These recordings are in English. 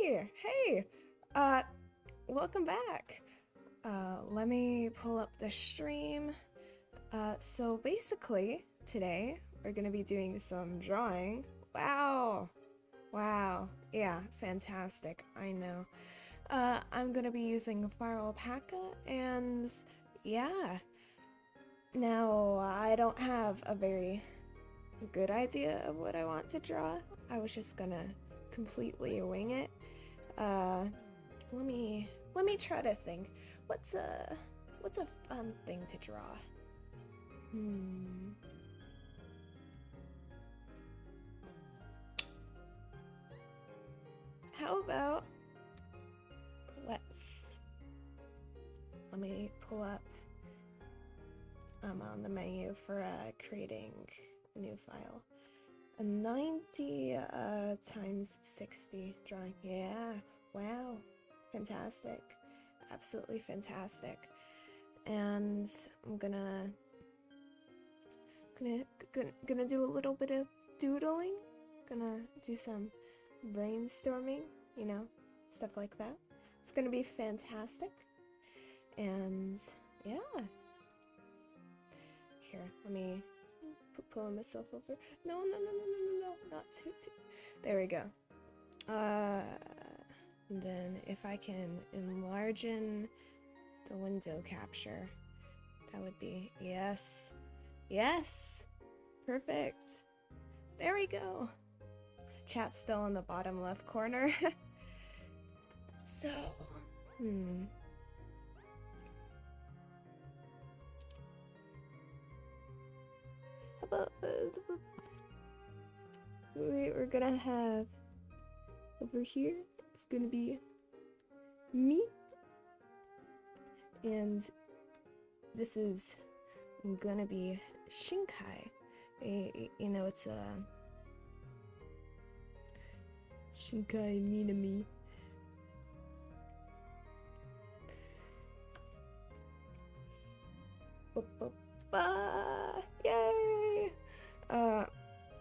Hey, welcome back. Let me pull up the stream. So basically, today we're gonna be doing some drawing. Wow, wow, yeah, fantastic, I know. I'm gonna be using Fire Alpaca, and yeah. Now, I don't have a very good idea of what I want to draw. I was just gonna completely wing it. Let me try to think. What's a fun thing to draw? How about let me pull up. I'm on the menu for creating a new file. A 90 times 60 drawing. Yeah, wow, fantastic, absolutely fantastic. And I'm gonna do a little bit of doodling. Gonna do some brainstorming, you know, stuff like that. It's gonna be fantastic. And yeah. Here, let me pull myself over. No, not too. There we go. And then if I can enlarge in the window capture, that would be, yes, perfect. There we go. Chat's still in the bottom left corner. So, how about we're gonna have over here. It's gonna be me, and this is gonna be Shinkai. You know, it's a Shinkai Minami. Yay!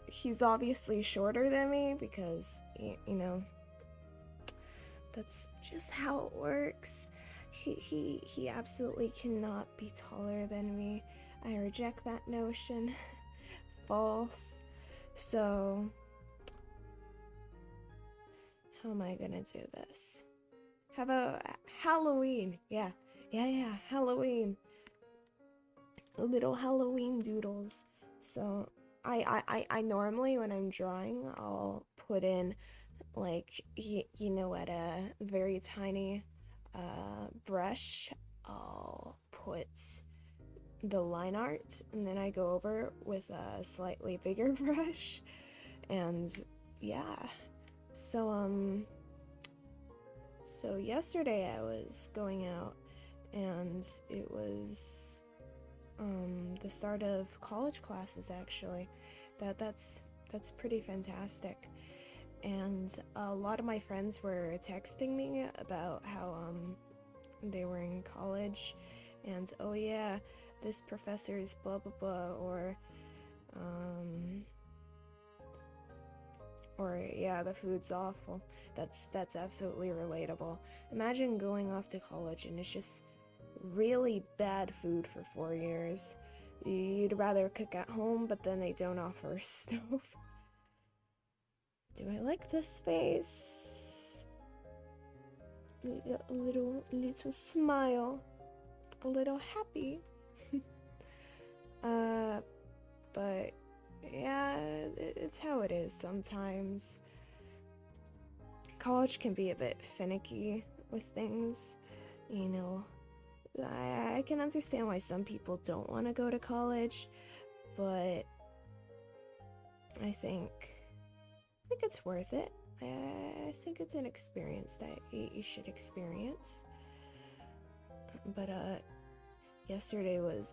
He's obviously shorter than me because, you know, that's just how it works. He absolutely cannot be taller than me. I reject that notion. False. So, how am I gonna do this? How about Halloween? Yeah, Halloween. Little Halloween doodles. So I normally, when I'm drawing, I'll put in, like, you know, at a very tiny brush, I'll put the line art, and then I go over with a slightly bigger brush. And yeah, so yesterday I was going out, and it was the start of college classes, actually. That's pretty fantastic. And a lot of my friends were texting me about how they were in college, and oh yeah, this professor is blah blah blah, or yeah, the food's awful. That's absolutely relatable. Imagine going off to college and it's just really bad food for 4 years. You'd rather cook at home, but then they don't offer a stove. Do I like this space? A little smile, a little happy. But yeah, it's how it is sometimes. College can be a bit finicky with things, you know. I can understand why some people don't want to go to college, but I think it's worth it. I think it's an experience that you should experience. But yesterday was,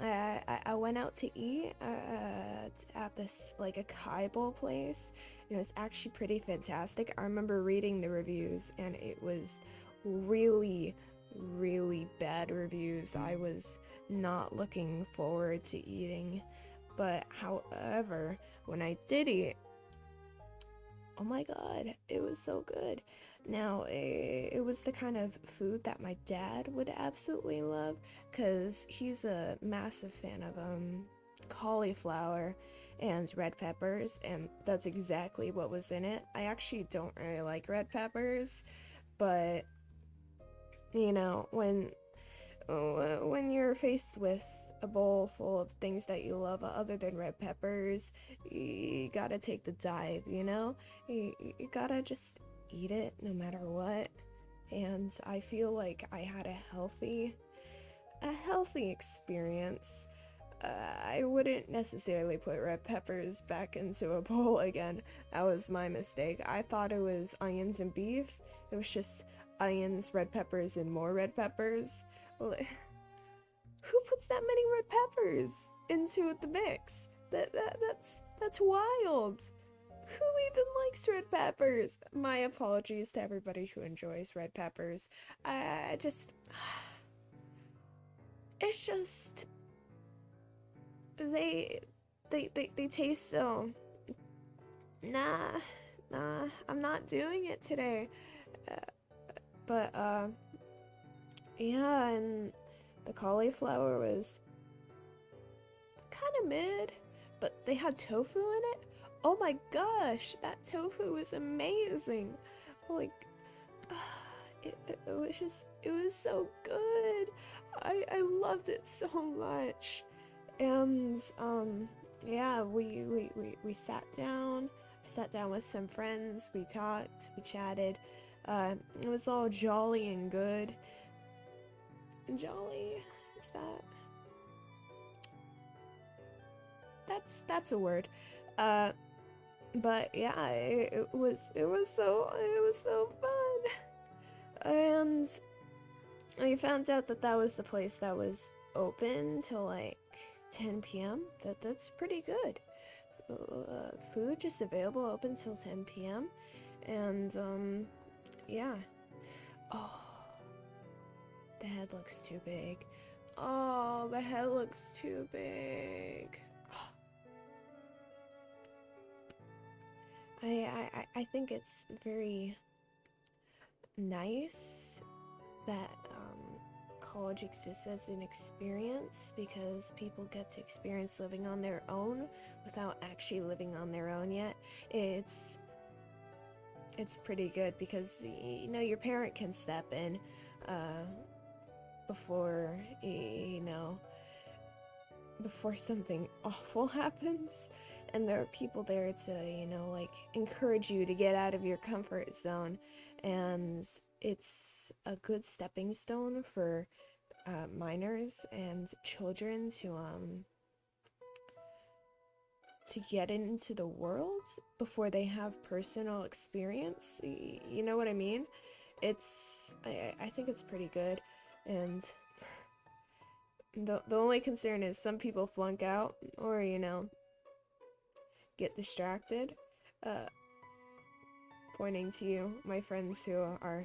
I went out to eat at this, like, a Kai bowl place. It was actually pretty fantastic. I remember reading the reviews, and it was really bad reviews. I was not looking forward to eating, but however, when I did eat, oh my god, it was so good. Now, it was the kind of food that my dad would absolutely love, because he's a massive fan of cauliflower and red peppers, and that's exactly what was in it. I actually don't really like red peppers, but you know, when you're faced with a bowl full of things that you love other than red peppers, you gotta take the dive, you know? You gotta just eat it no matter what. And I feel like I had a healthy experience. I wouldn't necessarily put red peppers back into a bowl again. That was my mistake. I thought it was onions and beef. It was just onions, red peppers, and more red peppers. Who puts that many red peppers into the mix? That's wild. Who even likes red peppers? My apologies to everybody who enjoys red peppers. I just it's just they taste so nah, I'm not doing it today. Uh, but yeah, and the cauliflower was kind of mid, but they had tofu in it. Oh my gosh, that tofu was amazing. Like, it was so good. I loved it so much. And yeah, we sat down. I sat down with some friends. We talked. We chatted. It was all jolly and good. Jolly, is that's a word. But yeah, it was so fun. And I found out that that was the place that was open till like 10 p.m. That's pretty good. Food just available open till 10 p.m. And yeah. Oh, the head looks too big. Oh, the head looks too big. I think it's very nice that college exists as an experience, because people get to experience living on their own without actually living on their own yet. It's pretty good, because you know your parent can step in before before something awful happens, and there are people there to like encourage you to get out of your comfort zone. And it's a good stepping stone for minors and children to get into the world before they have personal experience. You know what I mean? I think it's pretty good. And the only concern is some people flunk out, or get distracted. Pointing to you, my friends who are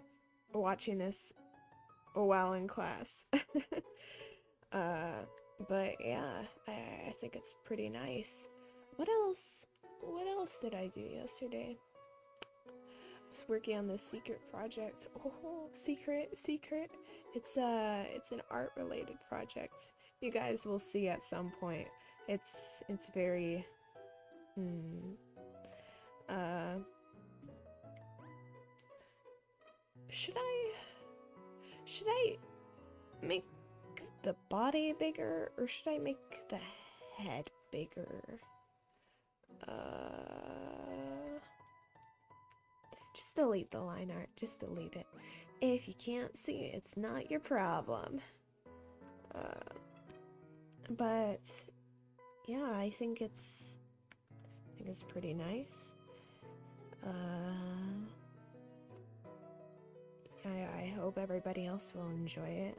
watching this while in class. But yeah, I think it's pretty nice. What else did I do yesterday? I was working on this secret project. Oh, secret. It's an art related project. You guys will see at some point. It's very should I make the body bigger, or should I make the head bigger? Just delete the line art. Just delete it. If you can't see it, it's not your problem. But yeah, I think it's pretty nice. I hope everybody else will enjoy it.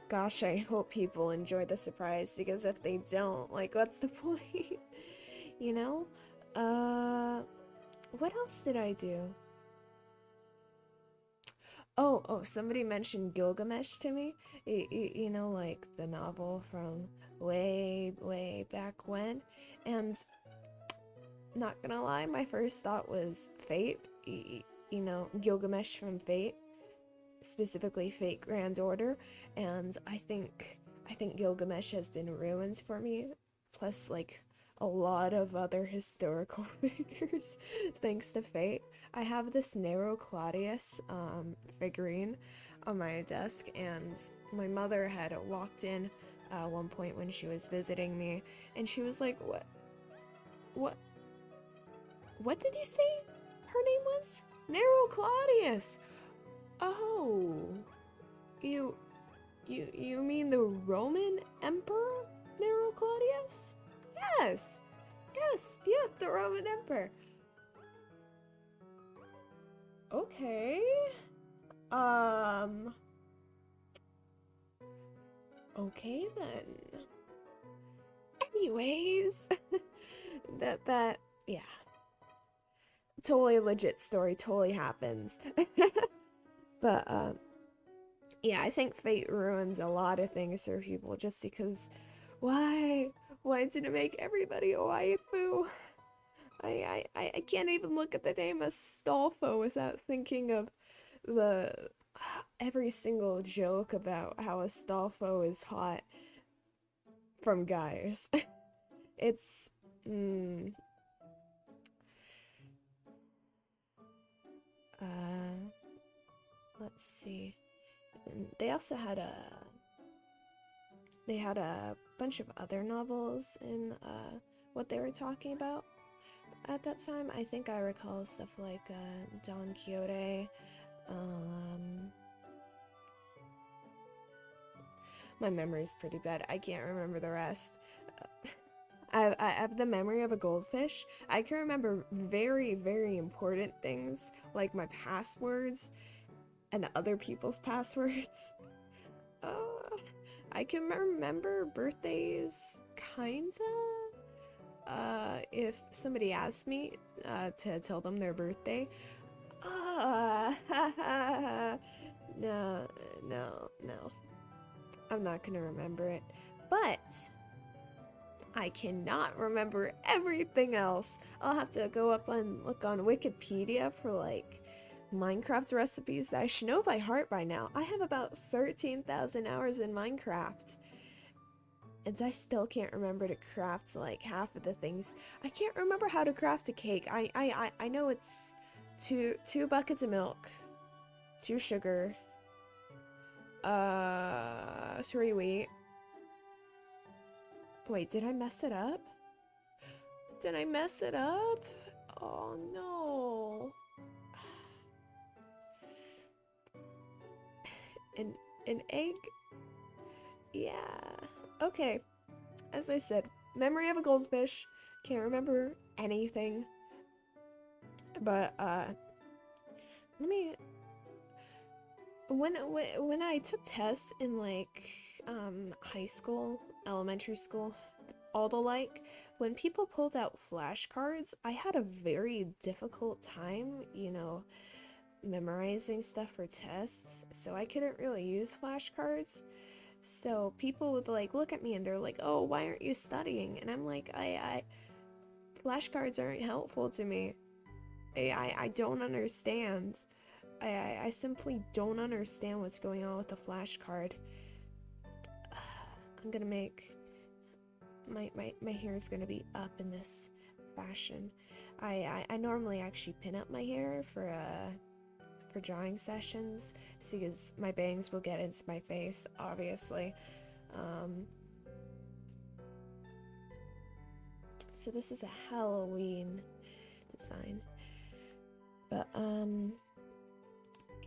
Gosh, I hope people enjoy the surprise, because if they don't, like, what's the point? You know? What else did I do? Oh, somebody mentioned Gilgamesh to me. You know, like the novel from way back when. And not gonna lie, my first thought was Fate. You know, Gilgamesh from Fate, specifically Fate Grand Order, and I think Gilgamesh has been ruined for me. Plus, like, a lot of other historical figures, thanks to Fate. I have this Nero Claudius figurine on my desk, and my mother had walked in at one point when she was visiting me, and she was like, what did you say her name was? Nero Claudius! Oh, you mean the Roman Emperor Nero Claudius? Yes, the Roman Emperor. Okay. Okay then. Anyways, yeah. Totally legit story, totally happens. But, yeah, I think Fate ruins a lot of things for people just because, why did it make everybody a waifu? I can't even look at the name Astolfo without thinking of the every single joke about how Astolfo is hot from guys. It's let's see. They also had a bunch of other novels in what they were talking about at that time. I think I recall stuff like Don Quixote. My memory's pretty bad. I can't remember the rest. I have the memory of a goldfish. I can remember very, very important things, like my passwords and other people's passwords. I can remember birthdays, kinda. If somebody asked me to tell them their birthday. No. I'm not gonna remember it. But I cannot remember everything else. I'll have to go up and look on Wikipedia for like Minecraft recipes that I should know by heart by now. I have about 13,000 hours in Minecraft. And I still can't remember to craft like half of the things. I can't remember how to craft a cake. I know it's two buckets of milk, 2 sugar, 3 wheat. Wait, did I mess it up? Did I mess it up? Oh no. An egg? Yeah. Okay. As I said, memory of a goldfish. Can't remember anything. But let me. When I took tests in like high school, elementary school, all the like, when people pulled out flashcards, I had a very difficult time, you know, memorizing stuff for tests, so I couldn't really use flashcards. So people would like look at me and they're like, "Oh, why aren't you studying?" And I'm like, I flashcards aren't helpful to me. I don't understand. I simply don't understand what's going on with the flashcard. I'm gonna make my hair is gonna be up in this fashion. I normally actually pin up my hair for drawing sessions, because my bangs will get into my face, obviously. So this is a Halloween design, but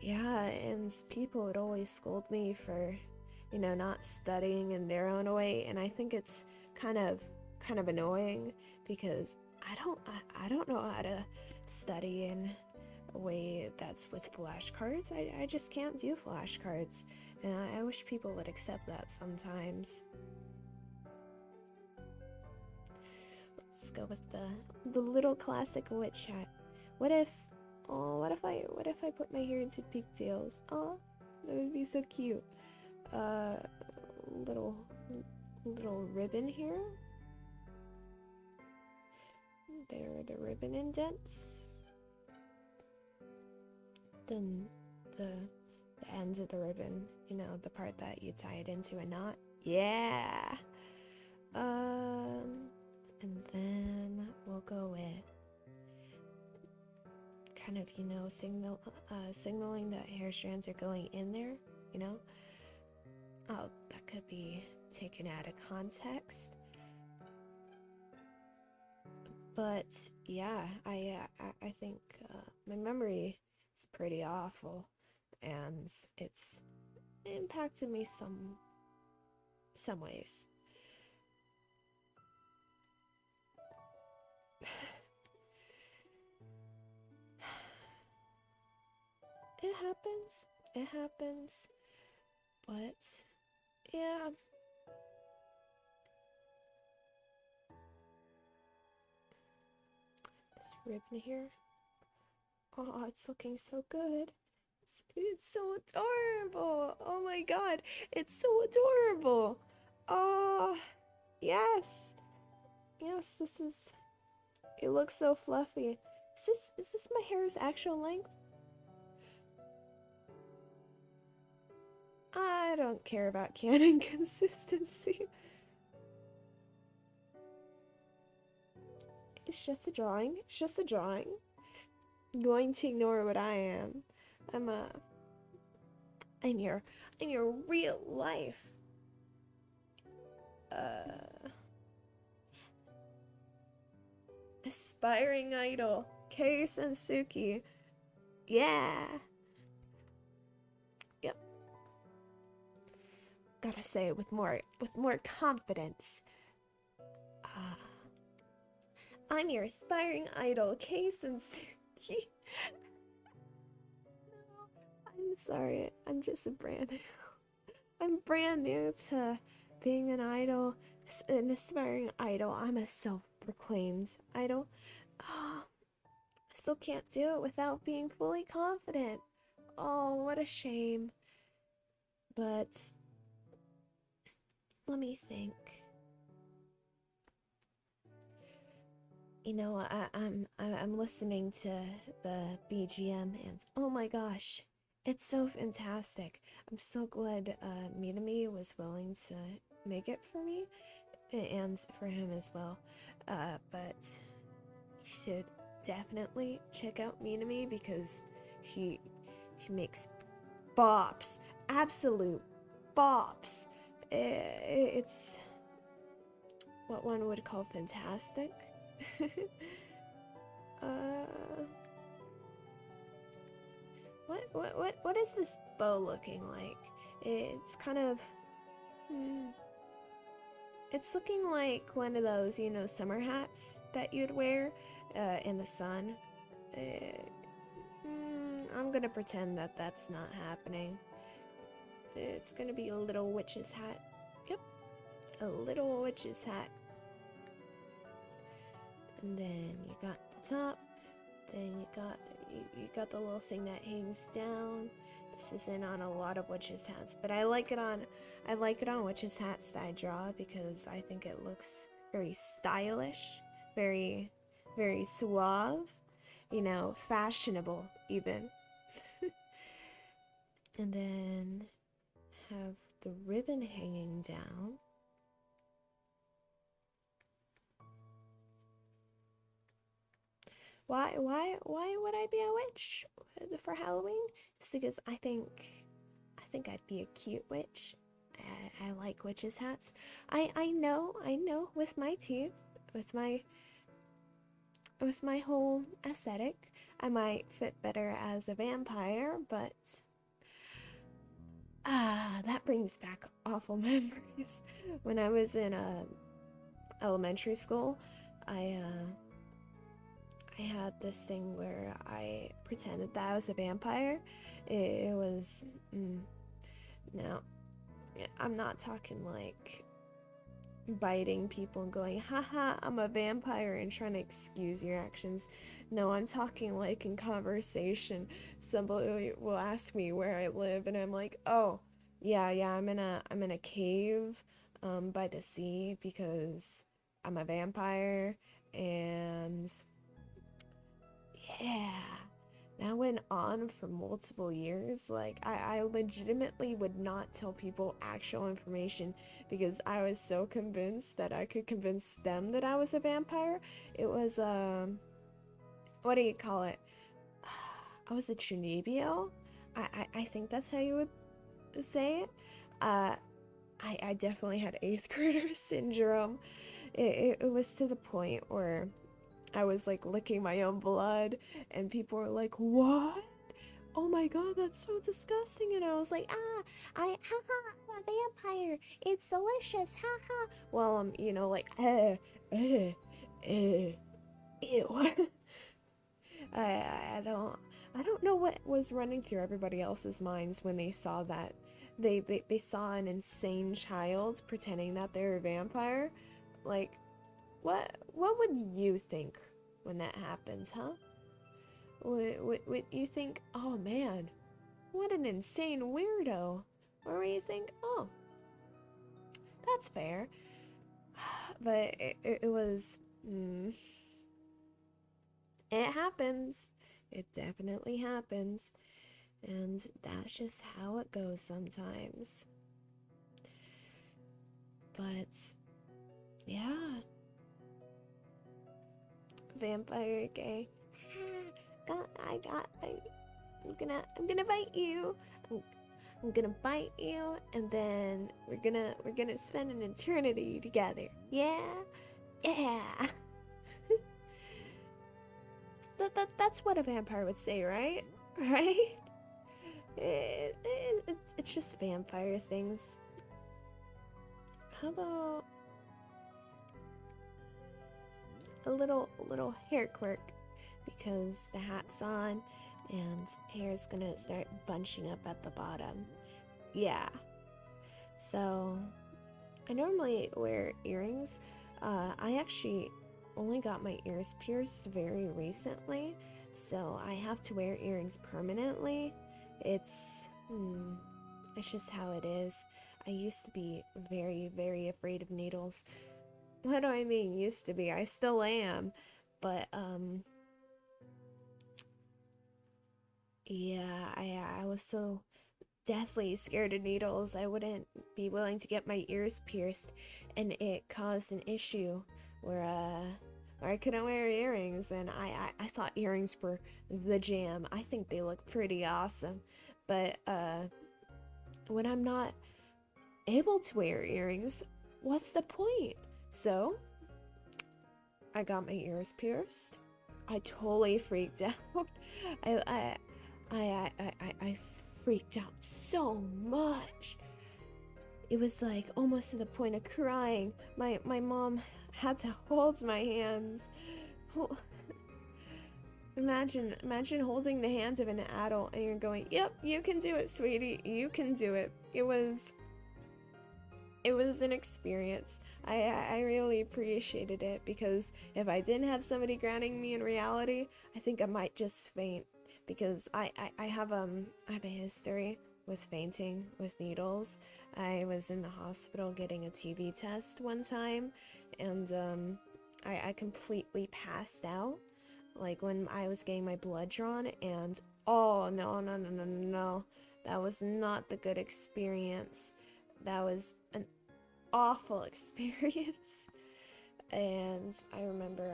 yeah, and people would always scold me for, you know, not studying in their own way, and I think it's kind of annoying because I don't know how to study in a way that's with flashcards. I just can't do flashcards, and I wish people would accept that sometimes. Let's go with the little classic witch hat. What if I put my hair into pigtails? Oh, that would be so cute. Little ribbon here. There are the ribbon indents. Then the ends of the ribbon, you know, the part that you tie it into a knot. Yeah. And then we'll go with kind of, you know, signaling that hair strands are going in there, you know. Oh, that could be taken out of context. But yeah, I think my memory is pretty awful, and it's impacted me some ways. It happens. It happens. But yeah. This ribbon here. Oh, it's looking so good. It's so adorable. Oh my god. It's so adorable. Oh, yes. Yes, this is... It looks so fluffy. Is this my hair's actual length? I don't care about canon consistency. It's just a drawing. It's just a drawing. I'm going to ignore what I am. I'm your real life. Aspiring idol, Kei Sensuki. Yeah. Yep. Gotta say it with more confidence. I'm your aspiring idol, Kei Sensuki. No, I'm sorry. I'm just I'm brand new to being an idol, an aspiring idol. I'm a self-proclaimed idol. I still can't do it without being fully confident. Oh, what a shame. But let me think. You know, I'm listening to the BGM, and oh my gosh, it's so fantastic. I'm so glad Minami was willing to make it for me, and for him as well. But you should definitely check out Minami because he makes bops, absolute bops. It's what one would call fantastic. What is this bow looking like? It's kind of it's looking like one of those, you know, summer hats that you'd wear in the sun. I'm gonna pretend that that's not happening. It's gonna be a little witch's hat. Yep, a little witch's hat. And then you got the top. Then you got the little thing that hangs down. This isn't on a lot of witches' hats, but I like it on witches' hats that I draw because I think it looks very stylish, very suave, you know, fashionable even. And then have the ribbon hanging down. Why would I be a witch for Halloween? It's because I think I'd be a cute witch. I like witches' hats. I know with my teeth, with my whole aesthetic, I might fit better as a vampire, but that brings back awful memories. When I was in elementary school, I had this thing where I pretended that I was a vampire. It was no, I'm not talking like biting people and going, haha, I'm a vampire, and trying to excuse your actions. No, I'm talking like in conversation, somebody will ask me where I live, and I'm like, oh, yeah, I'm in a cave by the sea because I'm a vampire, and yeah, that went on for multiple years. Like, I legitimately would not tell people actual information because I was so convinced that I could convince them that I was a vampire. It was, what do you call it? I was a Chunibyo. I think that's how you would say it. I definitely had 8th grader syndrome. It was to the point where I was like licking my own blood, and people were like, "What? Oh my god, that's so disgusting!" And I was like, haha, I'm a vampire. It's delicious, haha. Well, you know, like, ew. I don't know what was running through everybody else's minds when they saw that. They saw an insane child pretending that they're a vampire. Like, what would you think when that happens, huh? Would you think, oh man, what an insane weirdo? Or would you think, oh, that's fair? But it was, it happens. It definitely happens. And that's just how it goes sometimes. But yeah, vampire gay. I'm gonna bite you. I'm gonna bite you, and then we're gonna spend an eternity together. Yeah, yeah. That's what a vampire would say, right? Right? It's just vampire things. How about a little hair quirk? Because the hat's on and hair's gonna start bunching up at the bottom. Yeah. So I normally wear earrings. I actually only got my ears pierced very recently, so I have to wear earrings permanently. It's just how it is. I used to be very, very afraid of needles. What do I mean used to be? I still am. But yeah, I was so deathly scared of needles. I wouldn't be willing to get my ears pierced, and it caused an issue where I couldn't wear earrings, and I thought earrings were the jam. I think they look pretty awesome. But when I'm not able to wear earrings, what's the point? So I got my ears pierced. I totally freaked out. I freaked out so much. It was like almost to the point of crying. My mom had to hold my hands. Imagine holding the hand of an adult and you're going, "Yep, you can do it, sweetie. You can do it." It was an experience. I really appreciated it, because if I didn't have somebody grounding me in reality, I think I might just faint, because I have a history with fainting with needles. I was in the hospital getting a TB test one time, and I completely passed out, like when I was getting my blood drawn, and oh no, that was not the good experience. That was an awful experience. And I remember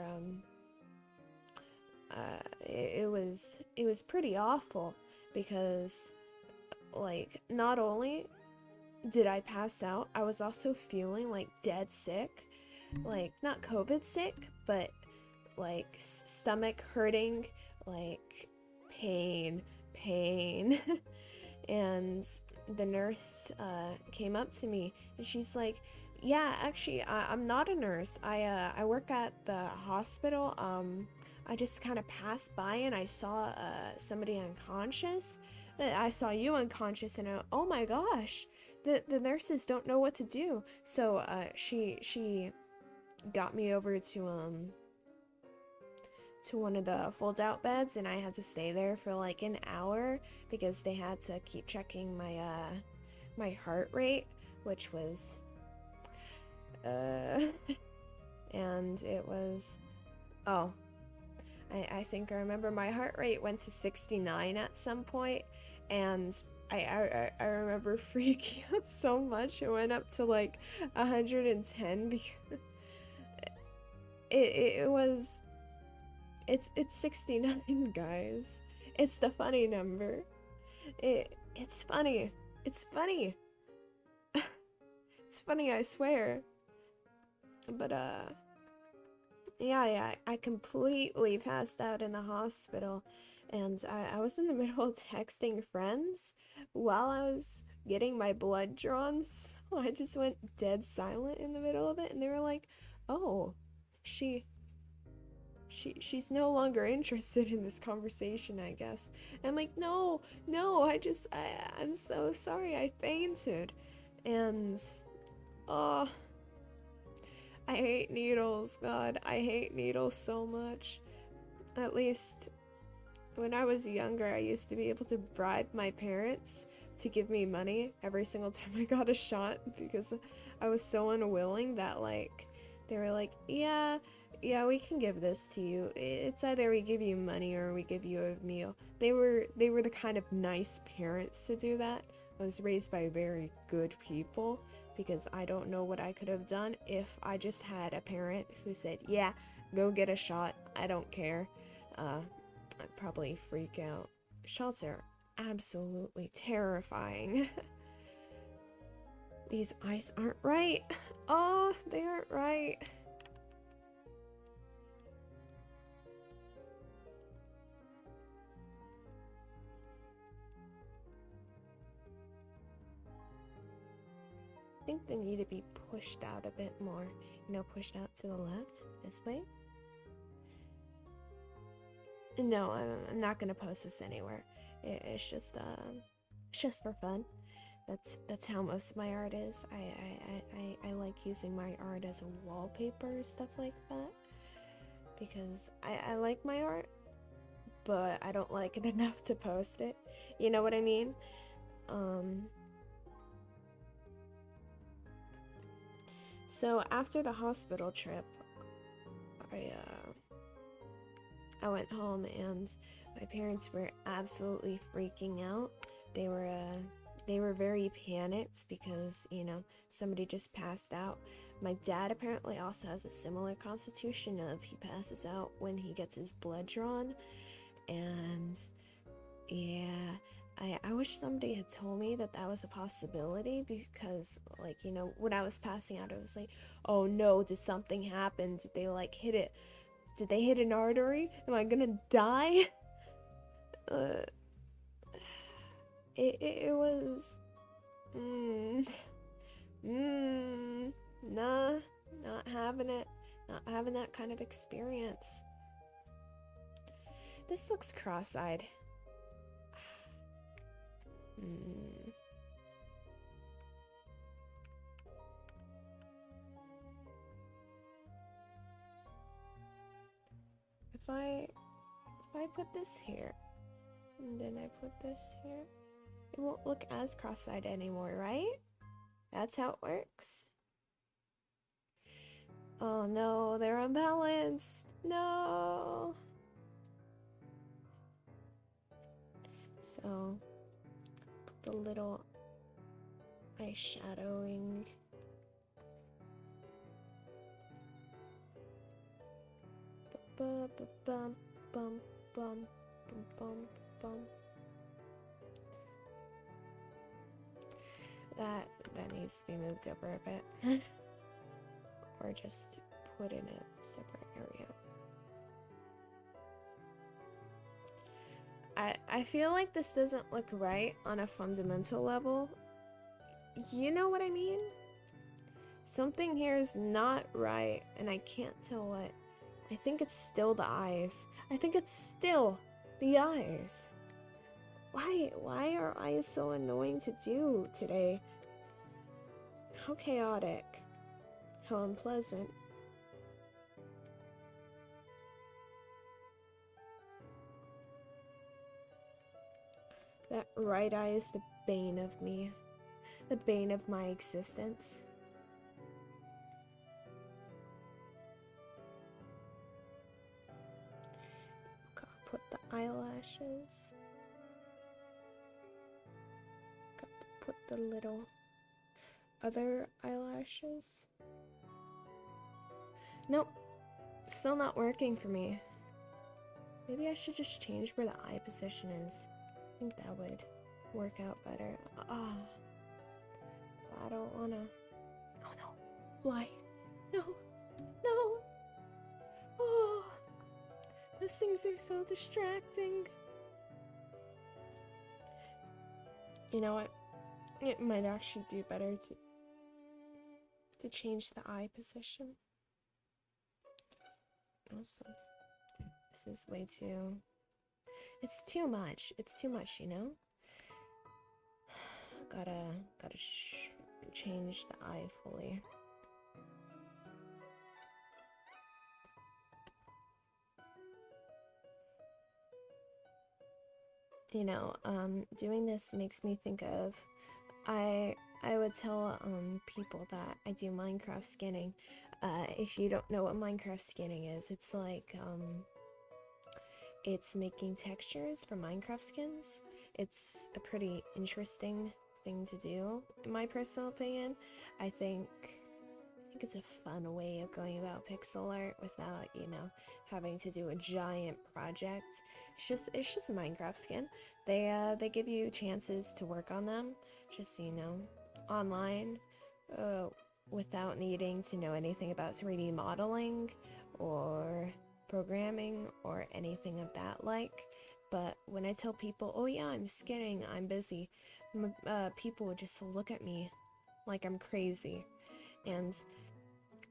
it was pretty awful, because like not only did I pass out, I was also feeling like dead sick. Like not COVID sick, but like stomach hurting, like pain. And the nurse came up to me and she's like, "Yeah, actually, I'm not a nurse. I work at the hospital. I just kind of passed by and I saw somebody unconscious. I saw you unconscious, and oh my gosh, the nurses don't know what to do." So she got me over to one of the fold out beds, and I had to stay there for like an hour because they had to keep checking my heart rate, which was and and it was, oh, I think I remember my heart rate went to 69 at some point, and I remember freaking out so much. It went up to like 110 because it was, it's 69, guys. It's the funny number. It's funny. It's funny. It's funny, I swear. But yeah, I completely passed out in the hospital, and I was in the middle of texting friends while I was getting my blood drawn, so I just went dead silent in the middle of it, and they were like, "Oh, she's no longer interested in this conversation, I guess." And I'm like, "No, I'm so sorry, I fainted." And oh, I hate needles, God, I hate needles so much. At least when I was younger, I used to be able to bribe my parents to give me money every single time I got a shot because I was so unwilling that, like, they were like, yeah, we can give this to you. It's either we give you money or we give you a meal. They were the kind of nice parents to do that. I was raised by very good people, because I don't know what I could have done if I just had a parent who said, yeah, go get a shot, I don't care. I'd probably freak out. Shots are absolutely terrifying. These eyes aren't right. Oh, they aren't right. I think they need to be pushed out a bit more. You know, pushed out to the left, this way. No, I'm not gonna post this anywhere. It's just for fun. That's how most of my art is. I like using my art as a wallpaper, stuff like that, because I like my art, but I don't like it enough to post it. You know what I mean? So after the hospital trip, I went home and my parents were absolutely freaking out. They were very panicked because, you know, somebody just passed out. My dad apparently also has a similar constitution of he passes out when he gets his blood drawn. And yeah, I wish somebody had told me that that was a possibility, because, like, you know, when I was passing out, it was like, oh no, did something happen? Did they, like, hit it? Did they hit an artery? Am I gonna die? It was... nah, not having it. Not having that kind of experience. This looks cross-eyed. If I put this here, and then I put this here, it won't look as cross-eyed anymore, right? That's how it works. Oh no, they're unbalanced. No. So, put the little eyeshadowing. Bum bum bum bum bum bum. That needs to be moved over a bit. Or just put in a separate area. I feel like this doesn't look right on a fundamental level. You know what I mean? Something here is not right, and I can't tell what. I think it's still the eyes. I think it's still the eyes. Why are eyes so annoying to do today? How chaotic. How unpleasant. That right eye is the bane of me. The bane of my existence. eyelashes. Got to put the little other eyelashes. Nope, still not working for me. Maybe I should just change where the eye position is. I think that would work out better. Ah, I don't wanna. Oh no, fly. No, no. Oh, those things are so distracting. You know what? It might actually do better to change the eye position. Awesome. This is way too... It's too much. It's too much, you know? Gotta change the eye fully. You know, doing this makes me think of... I would tell people that I do Minecraft skinning. If you don't know what Minecraft skinning is, it's like it's making textures for Minecraft skins. It's a pretty interesting thing to do, in my personal opinion. I think it's a fun way of going about pixel art without, you know, having to do a giant project. It's just a Minecraft skin. They give you chances to work on them, just, you know, online, without needing to know anything about 3D modeling or programming or anything of that like. But when I tell people, oh yeah, I'm skinning, I'm busy, people just look at me like I'm crazy. And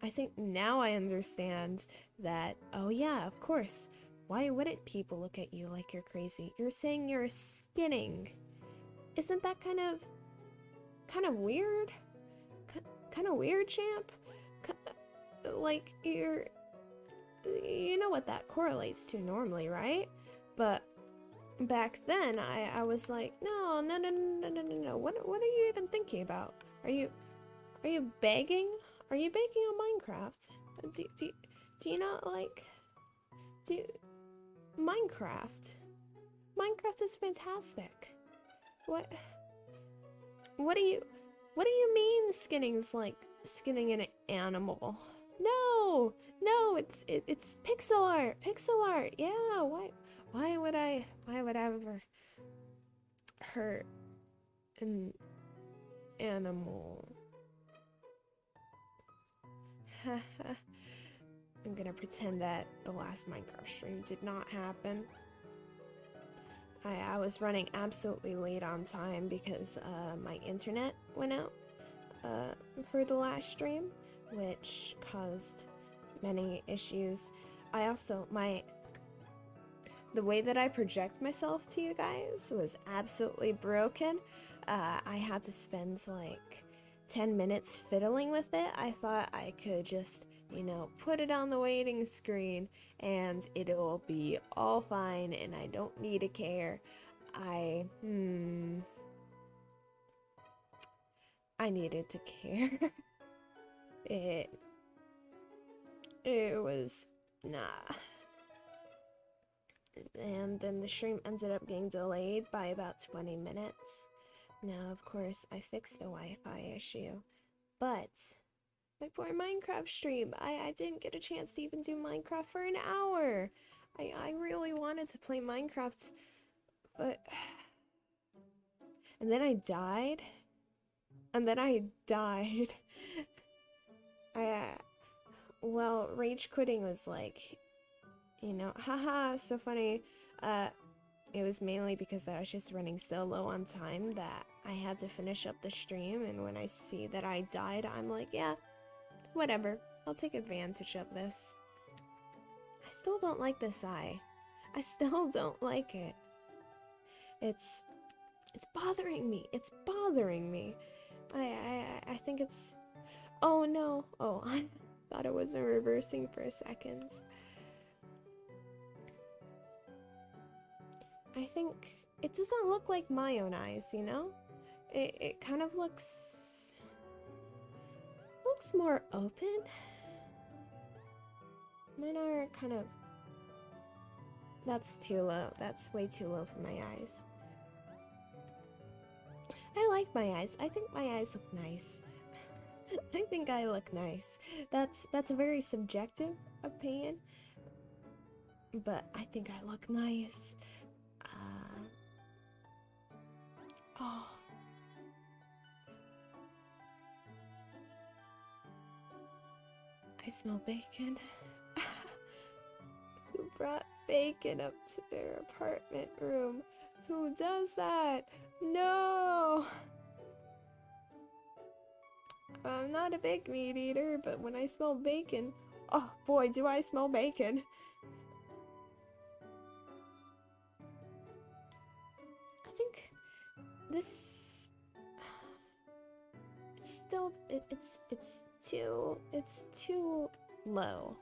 I think now I understand that, oh yeah, of course, why wouldn't people look at you like you're crazy? You're saying you're skinning. Isn't that kind of weird? Kind of weird, champ? Like, you know what that correlates to normally, right? But back then, I was like, no. What are you even thinking about? Are you begging? Are you begging on Minecraft? Do you not like... Minecraft is fantastic. What do you mean skinning's like skinning an animal? No, it's pixel art. Yeah, why would I ever hurt an animal? I'm gonna pretend that the last Minecraft stream did not happen. I was running absolutely late on time because my internet went out for the last stream, which caused many issues. I also, the way that I project myself to you guys was absolutely broken. I had to spend like 10 minutes fiddling with it. I thought I could just, you know, put it on the waiting screen and it'll be all fine and I don't need to care. I needed to care. It was nah. And then the stream ended up getting delayed by about 20 minutes. Now, of course, I fixed the Wi-Fi issue, but my poor Minecraft stream, I didn't get a chance to even do Minecraft for an hour. I really wanted to play Minecraft, but... And then I died. Well, rage quitting was like, you know, haha, so funny. It was mainly because I was just running so low on time that I had to finish up the stream, and when I see that I died, I'm like, yeah, whatever, I'll take advantage of this. I still don't like this eye. I still don't like it. It's bothering me. It's bothering me. I think it's... Oh no. Oh, I thought it was reversing for a second. I think it doesn't look like my own eyes, you know? It kind of looks more open. Mine are kind of That's too low. That's way too low for my eyes. I like my eyes. I think my eyes look nice. I think I look nice. That's a very subjective opinion, but I think I look nice. Oh. I smell bacon. Who brought bacon up to their apartment room? Who does that? No! I'm not a big meat eater, but when I smell bacon, oh boy, do I smell bacon. I think this, it's still, it's too low.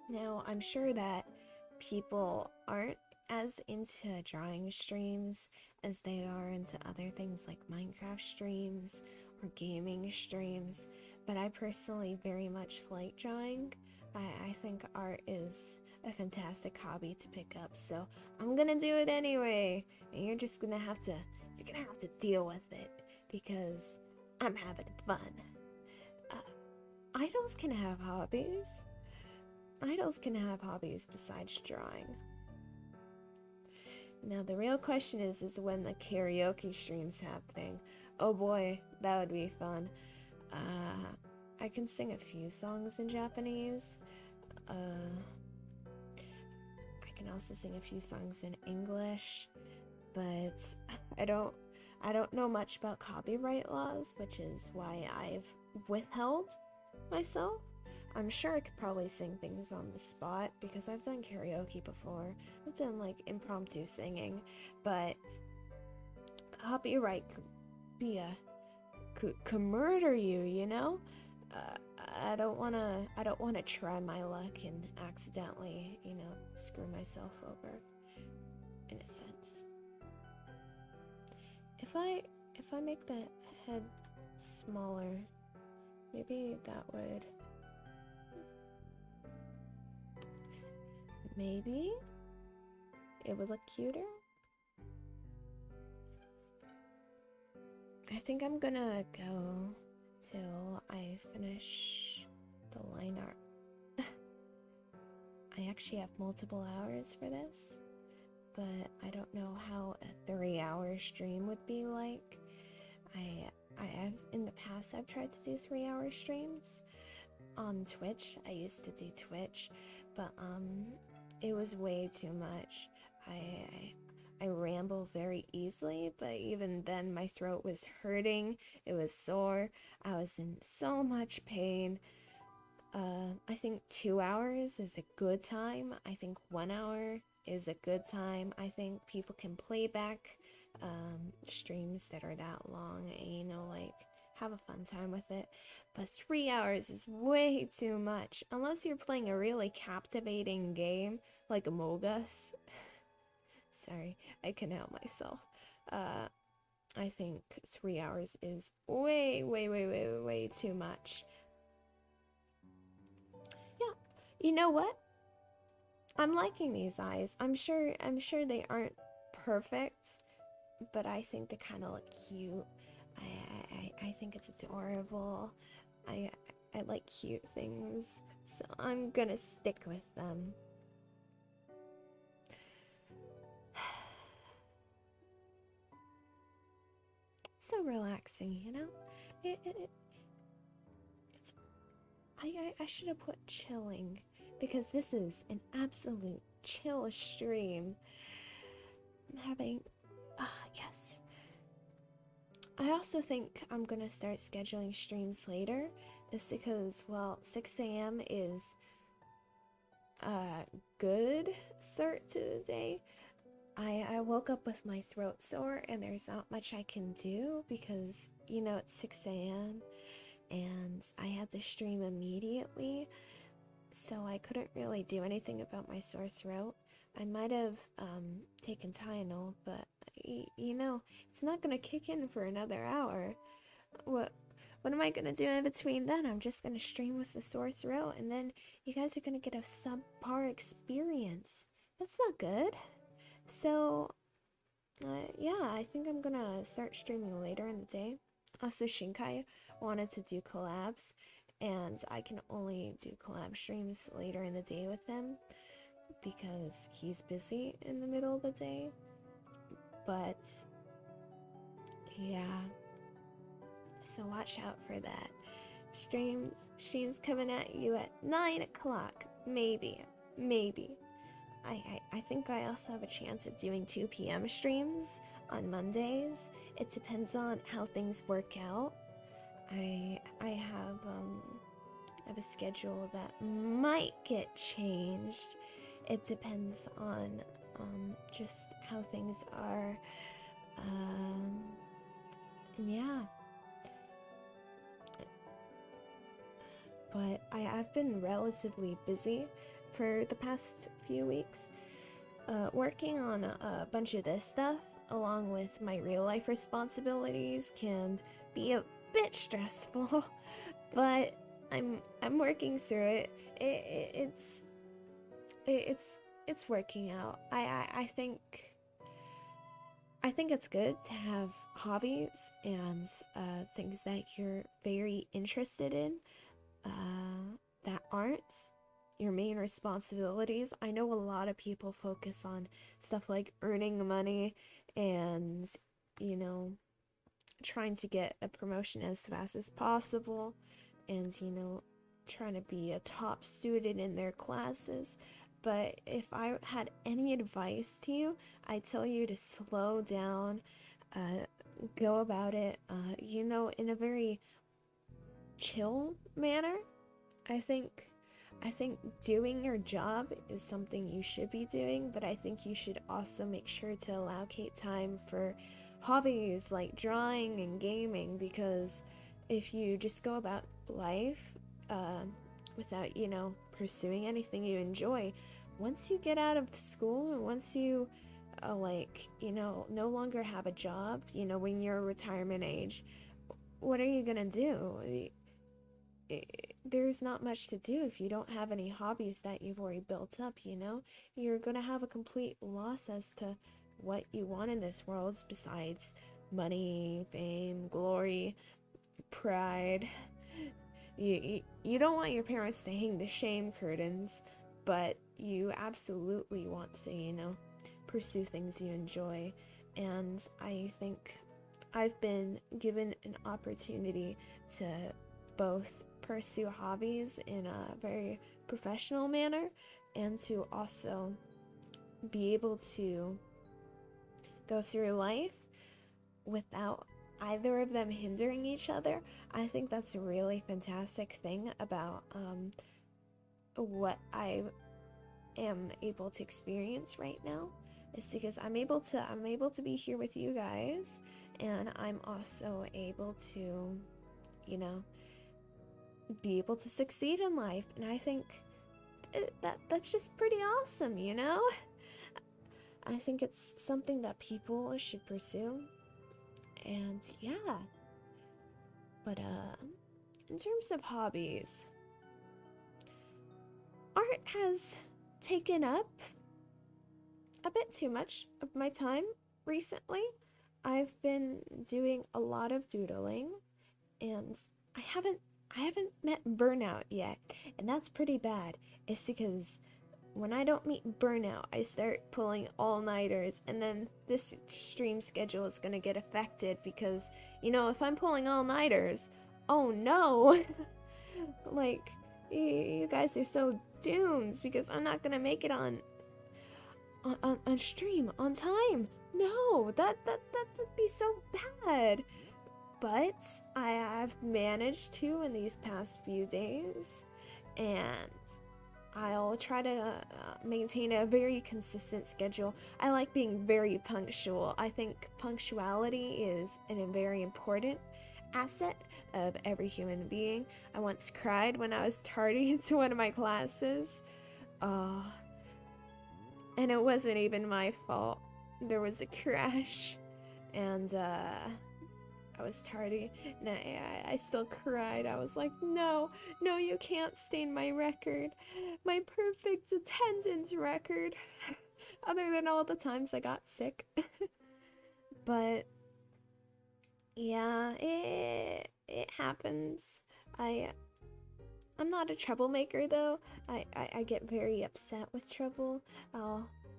Now, I'm sure that people aren't as into drawing streams as they are into other things like Minecraft streams or gaming streams, but I personally very much like drawing. I think art is a fantastic hobby to pick up, so I'm gonna do it anyway, and you're gonna have to deal with it because I'm having fun. Idols can have hobbies. Idols can have hobbies besides drawing. Now the real question is when the karaoke stream's happening. Oh boy, that would be fun. I can sing a few songs in Japanese. I can also sing a few songs in English, but I don't know much about copyright laws, which is why I've withheld myself. I'm sure I could probably sing things on the spot because I've done karaoke before. I've done like impromptu singing, but copyright could murder you, you know? I don't wanna try my luck and accidentally, you know, screw myself over, in a sense. If I make the head smaller, maybe that would. Maybe it would look cuter. I think I'm gonna go till I finish the line art. I actually have multiple hours for this, but I don't know how a 3-hour stream would be like. I have in the past I've tried to do 3-hour streams on Twitch. I used to do Twitch, but it was way too much. I ramble very easily, but even then my throat was hurting, it was sore, I was in so much pain. I think 2 hours is a good time. I think 1 hour is a good time. I think people can play back streams that are that long and, you know, like, have a fun time with it. But 3 hours is way too much, unless you're playing a really captivating game like Among Us. Sorry, I can help myself. I think 3 hours is way too much. Yeah, you know what? I'm liking these eyes. I'm sure they aren't perfect, but I think they kind of look cute. I think it's adorable. I like cute things, so I'm gonna stick with them. It's so relaxing, you know? It's I should have put chilling, because this is an absolute chill stream. I'm having yes. I also think I'm gonna start scheduling streams later, just because, well, 6 a.m. is a good start to the day. I woke up with my throat sore and there's not much I can do because, you know, it's 6 a.m. and I had to stream immediately, so I couldn't really do anything about my sore throat. I might have taken Tylenol, but you know, it's not gonna kick in for another hour. what am I gonna do in between then? I'm just gonna stream with a sore throat, and then you guys are gonna get a subpar experience. That's not good. So, yeah, I think I'm gonna start streaming later in the day. Also, Shinkai wanted to do collabs, and I can only do collab streams later in the day with him because he's busy in the middle of the day. But yeah, so watch out for that. Streams coming at you at 9 o'clock, maybe. I think I also have a chance of doing 2 p.m. streams on Mondays. It depends on how things work out. I have a schedule that might get changed. It depends on just how things are. Yeah. But I've been relatively busy for the past few weeks, working on a bunch of this stuff along with my real life responsibilities can be a bit stressful, but I'm working through it. It's working out. I think it's good to have hobbies and things that you're very interested in that aren't your main responsibilities. I know a lot of people focus on stuff like earning money and, you know, trying to get a promotion as fast as possible and, you know, trying to be a top student in their classes. But if I had any advice to you, I'd tell you to slow down, go about it, you know, in a very chill manner. I think doing your job is something you should be doing, but I think you should also make sure to allocate time for hobbies like drawing and gaming, because if you just go about life without, you know, pursuing anything you enjoy, once you get out of school and once you like, you know, no longer have a job, you know, when you're retirement age, what are you gonna do? There's not much to do if you don't have any hobbies that you've already built up, you know? You're gonna have a complete loss as to what you want in this world besides money, fame, glory, pride. You don't want your parents to hang the shame curtains, but you absolutely want to, you know, pursue things you enjoy. And I think I've been given an opportunity to both pursue hobbies in a very professional manner and to also be able to go through life without either of them hindering each other. I think that's a really fantastic thing about what I am able to experience right now, is because I'm able to be here with you guys, and I'm also able to, you know, be able to succeed in life. And I think that's just pretty awesome, you know? I think it's something that people should pursue. And yeah. But in terms of hobbies, art has taken up a bit too much of my time recently. I've been doing a lot of doodling, and I haven't met burnout yet, and that's pretty bad. It's because when I don't meet burnout, I start pulling all-nighters, and then this stream schedule is gonna get affected because, you know, if I'm pulling all-nighters, oh no! Like, you guys are so doomed because I'm not gonna make it on stream on time. No, that would be so bad. But I have managed to in these past few days, and I'll try to maintain a very consistent schedule. I like being very punctual. I think punctuality is a very important asset of every human being. I once cried when I was tardy into one of my classes. And it wasn't even my fault. There was a crash, and I was tardy, and I still cried. I was like, no, you can't stain my record. My perfect attendance record. Other than all the times I got sick. But yeah, it happens. I'm not a troublemaker though. I get very upset with trouble.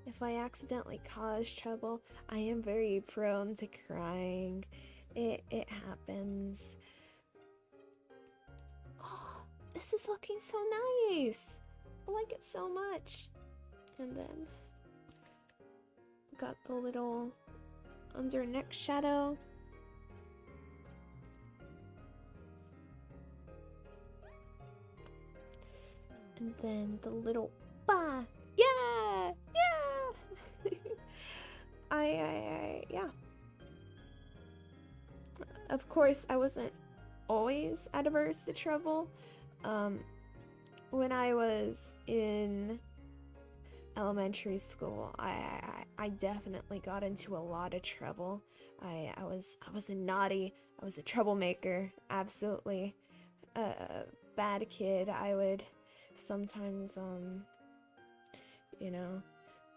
If I accidentally cause trouble, I am very prone to crying. It happens. Oh, this is looking so nice. I like it so much. And then got the little under neck shadow. And then the little ba. Yeah! Yeah. Of course, I wasn't always adverse to trouble. When I was in elementary school, I definitely got into a lot of trouble. I was a naughty, I was a troublemaker, absolutely a bad kid. I would sometimes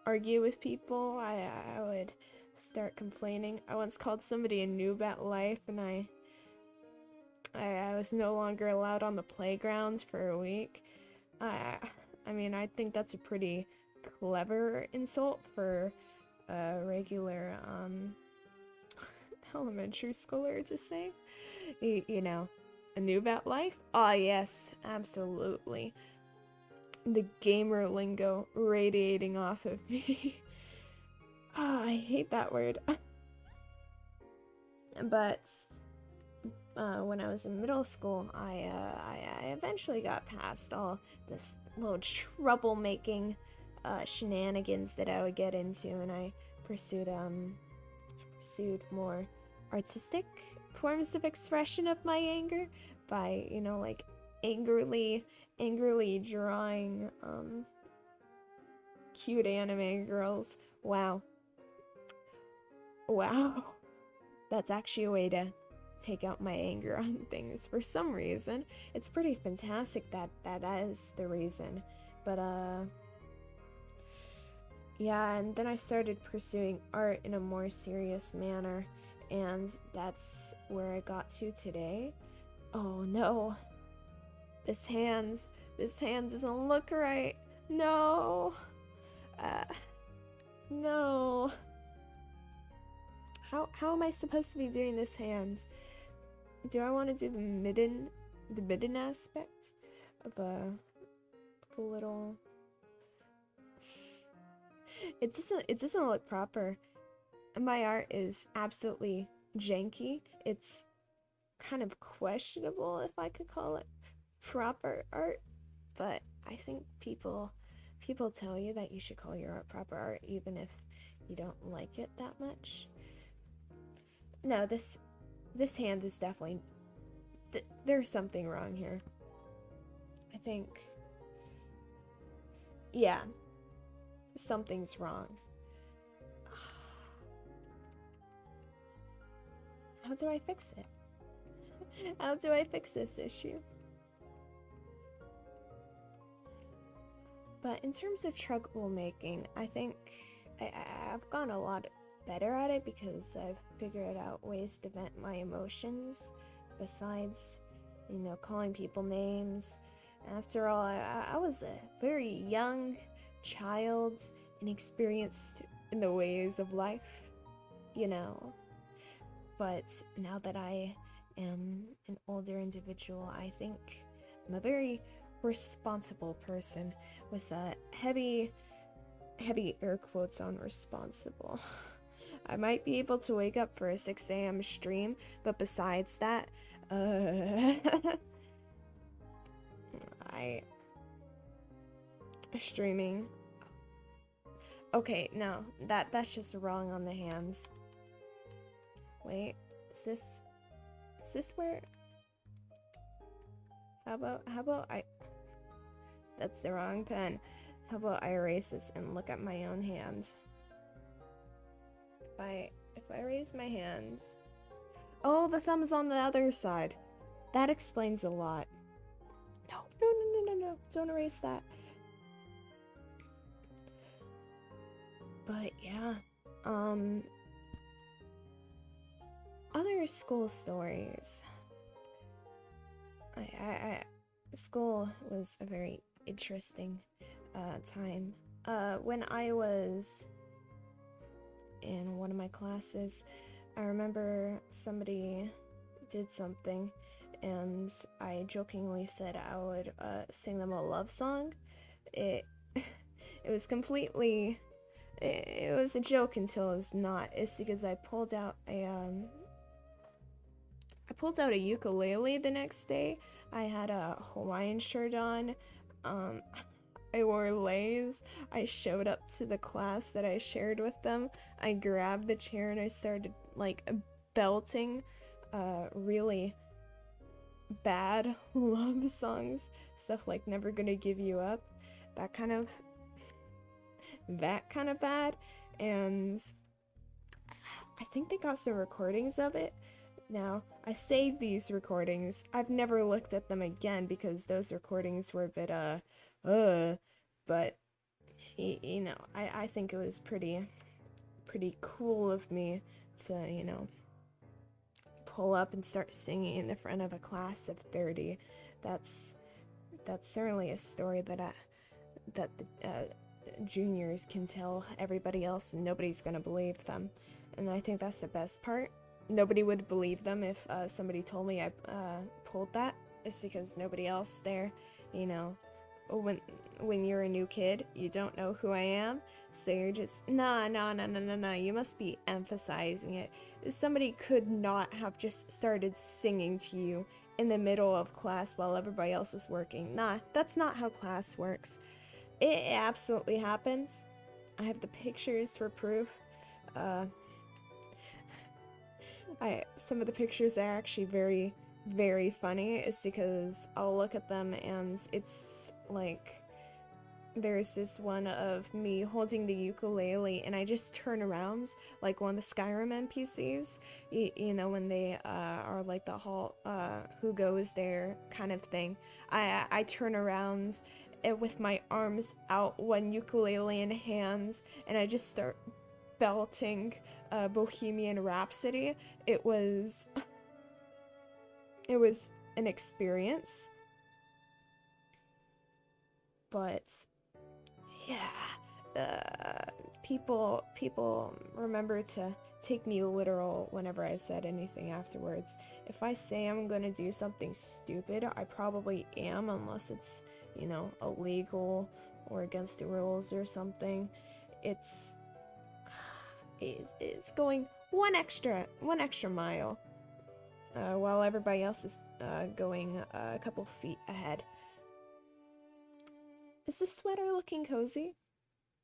argue with people. I would start complaining. I once called somebody a noob at life, and I was no longer allowed on the playgrounds for a week. I mean, I think that's a pretty clever insult for a regular elementary schooler to say. You know, a noob at life? Ah, yes, absolutely. The gamer lingo radiating off of me. I hate that word. But when I was in middle school, I eventually got past all this little troublemaking shenanigans that I would get into, and I pursued more artistic forms of expression of my anger by, like angrily drawing cute anime girls. Wow. That's actually a way to take out my anger on things for some reason. It's pretty fantastic that is the reason. But yeah, and then I started pursuing art in a more serious manner, and that's where I got to today. Oh no. This hand doesn't look right. No. No. How am I supposed to be doing this hand? Do I want to do the midden aspect of a little? It doesn't look proper. My art is absolutely janky. It's kind of questionable if I could call it proper art, but I think people tell you that you should call your art proper art even if you don't like it that much. No, this hand is definitely there's something wrong here. I think, yeah, something's wrong. How do I fix it? How do I fix this issue? But in terms of troublemaking, I think I've gotten a lot better at it because I've figured out ways to vent my emotions besides, calling people names. After all, I was a very young child, inexperienced in the ways of life, But now that I am an older individual, I think I'm a very responsible person with a heavy air quotes on responsible. I might be able to wake up for a 6 a.m. stream, but besides that, streaming. Okay, no, that's just wrong on the hands. Wait, is this where? How about I? That's the wrong pen. How about I erase this and look at my own hand? If I raise my hands. Oh, the thumb is on the other side. That explains a lot. No, no, no, no, no, no. Don't erase that. But yeah, other school stories. School was a very interesting time. When I was in one of my classes, I remember somebody did something, and I jokingly said I would sing them a love song. It it was completely it was a joke until it was not. It's because I pulled out a ukulele the next day. I had a Hawaiian shirt on. I wore leis. I showed up to the class that I shared with them. I grabbed the chair and I started like belting really bad love songs, stuff like Never Gonna Give You Up, that kind of bad. And I think they got some recordings of it. Now, I saved these recordings. I've never looked at them again because those recordings were a bit but you know, I think it was pretty cool of me to, you know, pull up and start singing in the front of a class of 30. That's certainly a story that the juniors can tell everybody else, and nobody's gonna believe them. And I think that's the best part. Nobody would believe them if somebody told me I pulled that. It's because nobody else there, you know, when you're a new kid, you don't know who I am, so you're just nah, you must be emphasizing it. Somebody could not have just started singing to you in the middle of class while everybody else is working. Nah, that's not how class works. It absolutely happens. I have the pictures for proof. Some of the pictures are actually very, very funny. It's because I'll look at them and it's like there's this one of me holding the ukulele and I just turn around like one of the Skyrim NPCs, you know, when they are like the whole who goes there kind of thing. I turn around with my arms out, one ukulele in hand, and I just start belting Bohemian Rhapsody. It was an experience, but yeah, people remember to take me literal whenever I said anything afterwards. If I say I'm gonna do something stupid, I probably am, unless it's, you know, illegal or against the rules or something. It's going one extra mile, while everybody else is going a couple feet ahead. Is this sweater looking cozy?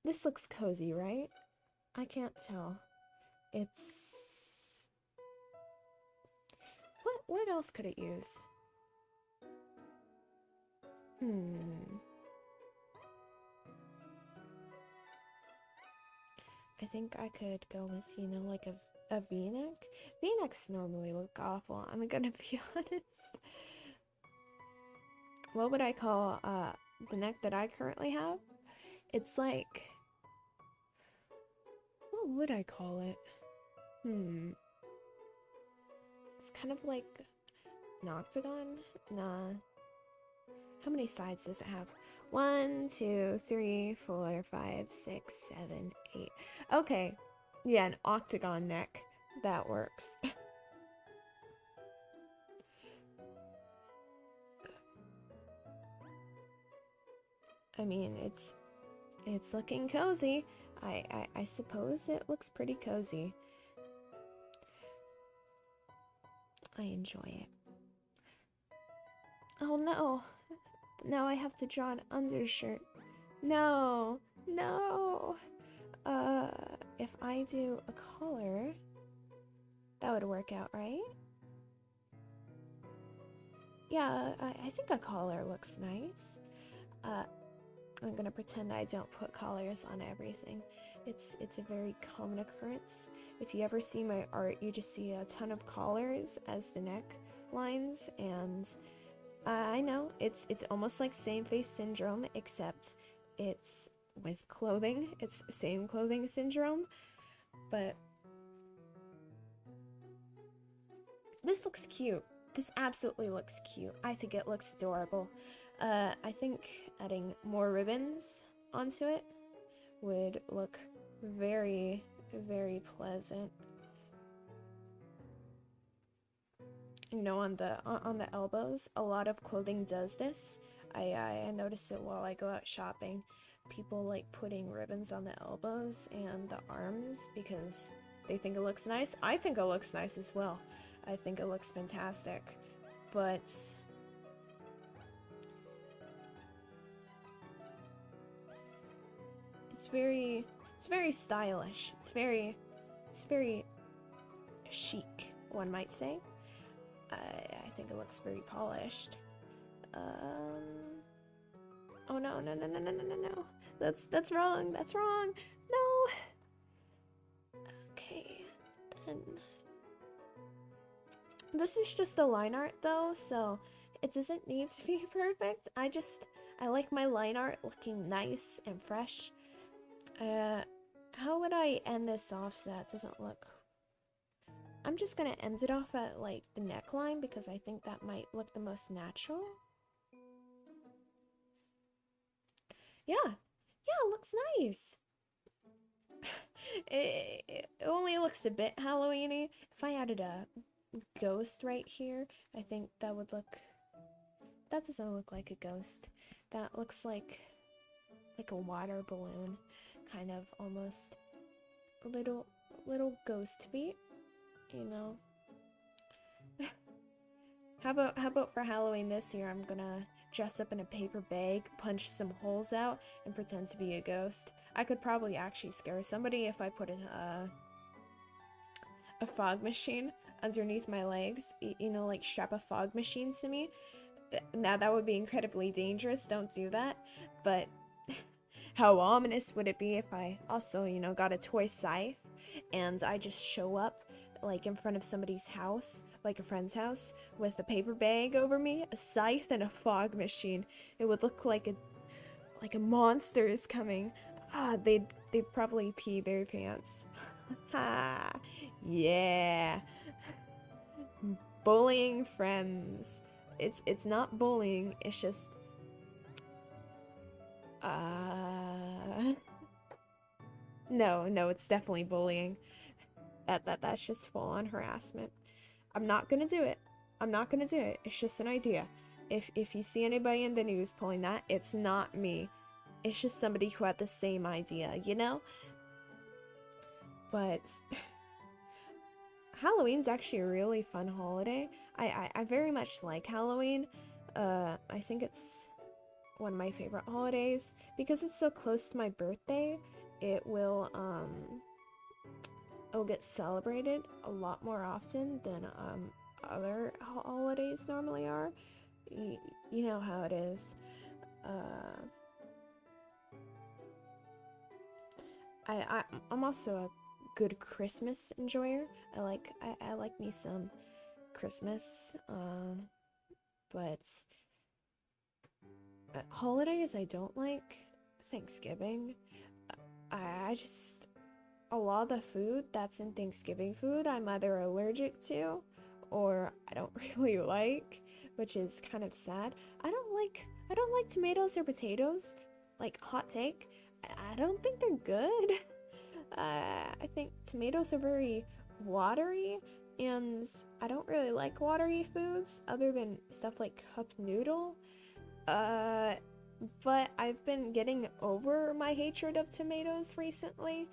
This looks cozy, right? I can't tell. It's... What else could it use? I think I could go with, you know, like a V-neck. V-necks normally look awful, I'm gonna be honest. What would I call the neck that I currently have? It's like... What would I call it? It's kind of like an octagon? Nah. How many sides does it have? 1, 2, 3, 4, 5, 6, 7, 8. Okay. Yeah, an octagon neck. That works. I mean, it's looking cozy. I suppose it looks pretty cozy. I enjoy it. Oh no! Now I have to draw an undershirt. No! No! If I do a collar, that would work out, right? Yeah, I think a collar looks nice. I'm gonna pretend I don't put collars on everything. It's a very common occurrence. If you ever see my art, you just see a ton of collars as the neck lines, and I know it's almost like same face syndrome, except it's with clothing. It's same clothing syndrome, but this looks cute. This absolutely looks cute. I think it looks adorable. I think adding more ribbons onto it would look very, very pleasant. You know, on the elbows, a lot of clothing does this. I notice it while I go out shopping. People like putting ribbons on the elbows and the arms because they think it looks nice. I think it looks nice as well. I think it looks fantastic, but it's very stylish. It's very chic, one might say. I think it looks very polished. Oh no. That's wrong. That's wrong. No. Okay. Then this is just a line art though, so it doesn't need to be perfect. I like my line art looking nice and fresh. How would I end this off so that doesn't look... I'm just gonna end it off at like the neckline because I think that might look the most natural. Yeah, it looks nice. It only looks a bit Halloween-y. If I added a ghost right here, I think that would look... That doesn't look like a ghost. That looks like a water balloon, kind of almost a little ghost beat, you know. How about for Halloween this year, I'm gonna dress up in a paper bag, punch some holes out, and pretend to be a ghost. I could probably actually scare somebody if I put a fog machine underneath my legs, you know, like strap a fog machine to me. Now that would be incredibly dangerous, don't do that, but how ominous would it be if I also, you know, got a toy scythe and I just show up like in front of somebody's house, like a friend's house, with a paper bag over me, a scythe, and a fog machine. It would look like a monster is coming. They'd probably pee their pants. Ha! Yeah. Bullying friends. It's not bullying, it's just no, it's definitely bullying. That's just full-on harassment. I'm not gonna do it. It's just an idea. If you see anybody in the news pulling that, it's not me. It's just somebody who had the same idea, you know? But Halloween's actually a really fun holiday. I very much like Halloween. I think it's one of my favorite holidays because it's so close to my birthday. It'll get celebrated a lot more often than other holidays normally are. You know how it is. I'm also a good Christmas enjoyer. I like me some Christmas, but holidays I don't like. Thanksgiving. I just, a lot of the food that's in Thanksgiving food I'm either allergic to or I don't really like, which is kind of sad. I don't like tomatoes or potatoes. Like, hot take, I don't think they're good. I think tomatoes are very watery, and I don't really like watery foods other than stuff like cup noodle. But I've been getting over my hatred of tomatoes recently.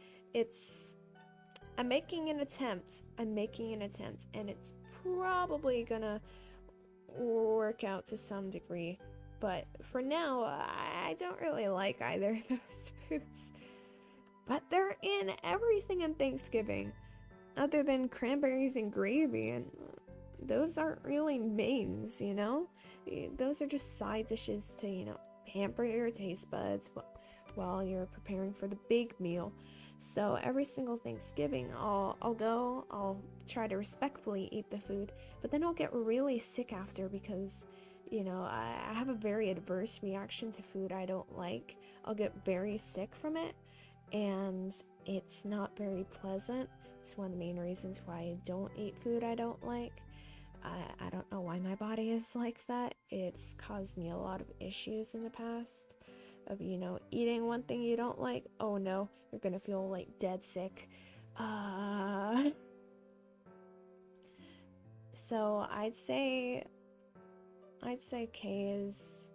I'm making an attempt, and it's probably gonna work out to some degree. But for now, I don't really like either of those foods. But they're in everything in Thanksgiving, other than cranberries and gravy, and those aren't really mains, you know? Those are just side dishes to, you know, pamper your taste buds while you're preparing for the big meal. So every single Thanksgiving, I'll try to respectfully eat the food, but then I'll get really sick after because, you know, I have a very adverse reaction to food I don't like. I'll get very sick from it, and it's not very pleasant. It's one of the main reasons why I don't eat food I don't like. I don't know why my body is like that. It's caused me a lot of issues in the past of, you know, eating one thing you don't like. Oh no, you're gonna feel like dead sick. So I'd say Kay is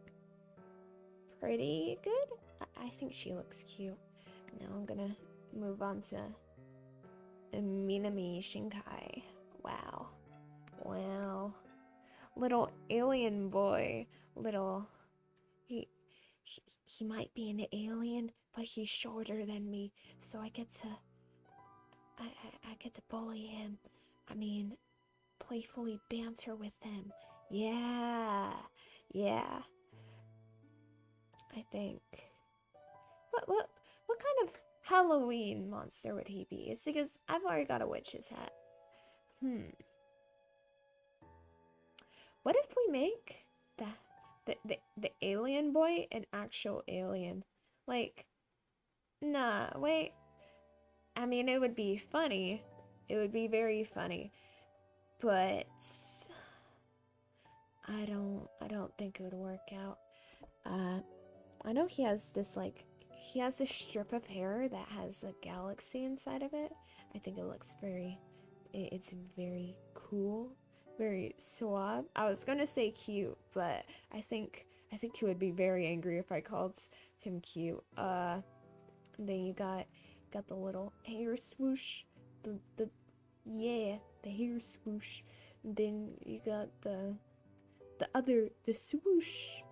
pretty good. I think she looks cute. Now I'm gonna move on to Minami Shinkai. Wow. Little alien boy. He might be an alien, but he's shorter than me, so I get to bully him. I mean, playfully banter with him. Yeah. I think. What kind of Halloween monster would he be? It's because I've already got a witch's hat. What if we make the alien boy an actual alien? Like, nah, wait. I mean, it would be funny. It would be very funny. But I don't think it would work out. I know he has this strip of hair that has a galaxy inside of it. I think it looks it's very cool, very suave. I was gonna say cute, but I think he would be very angry if I called him cute. Then you got the little hair swoosh, the hair swoosh. And then you got the swoosh,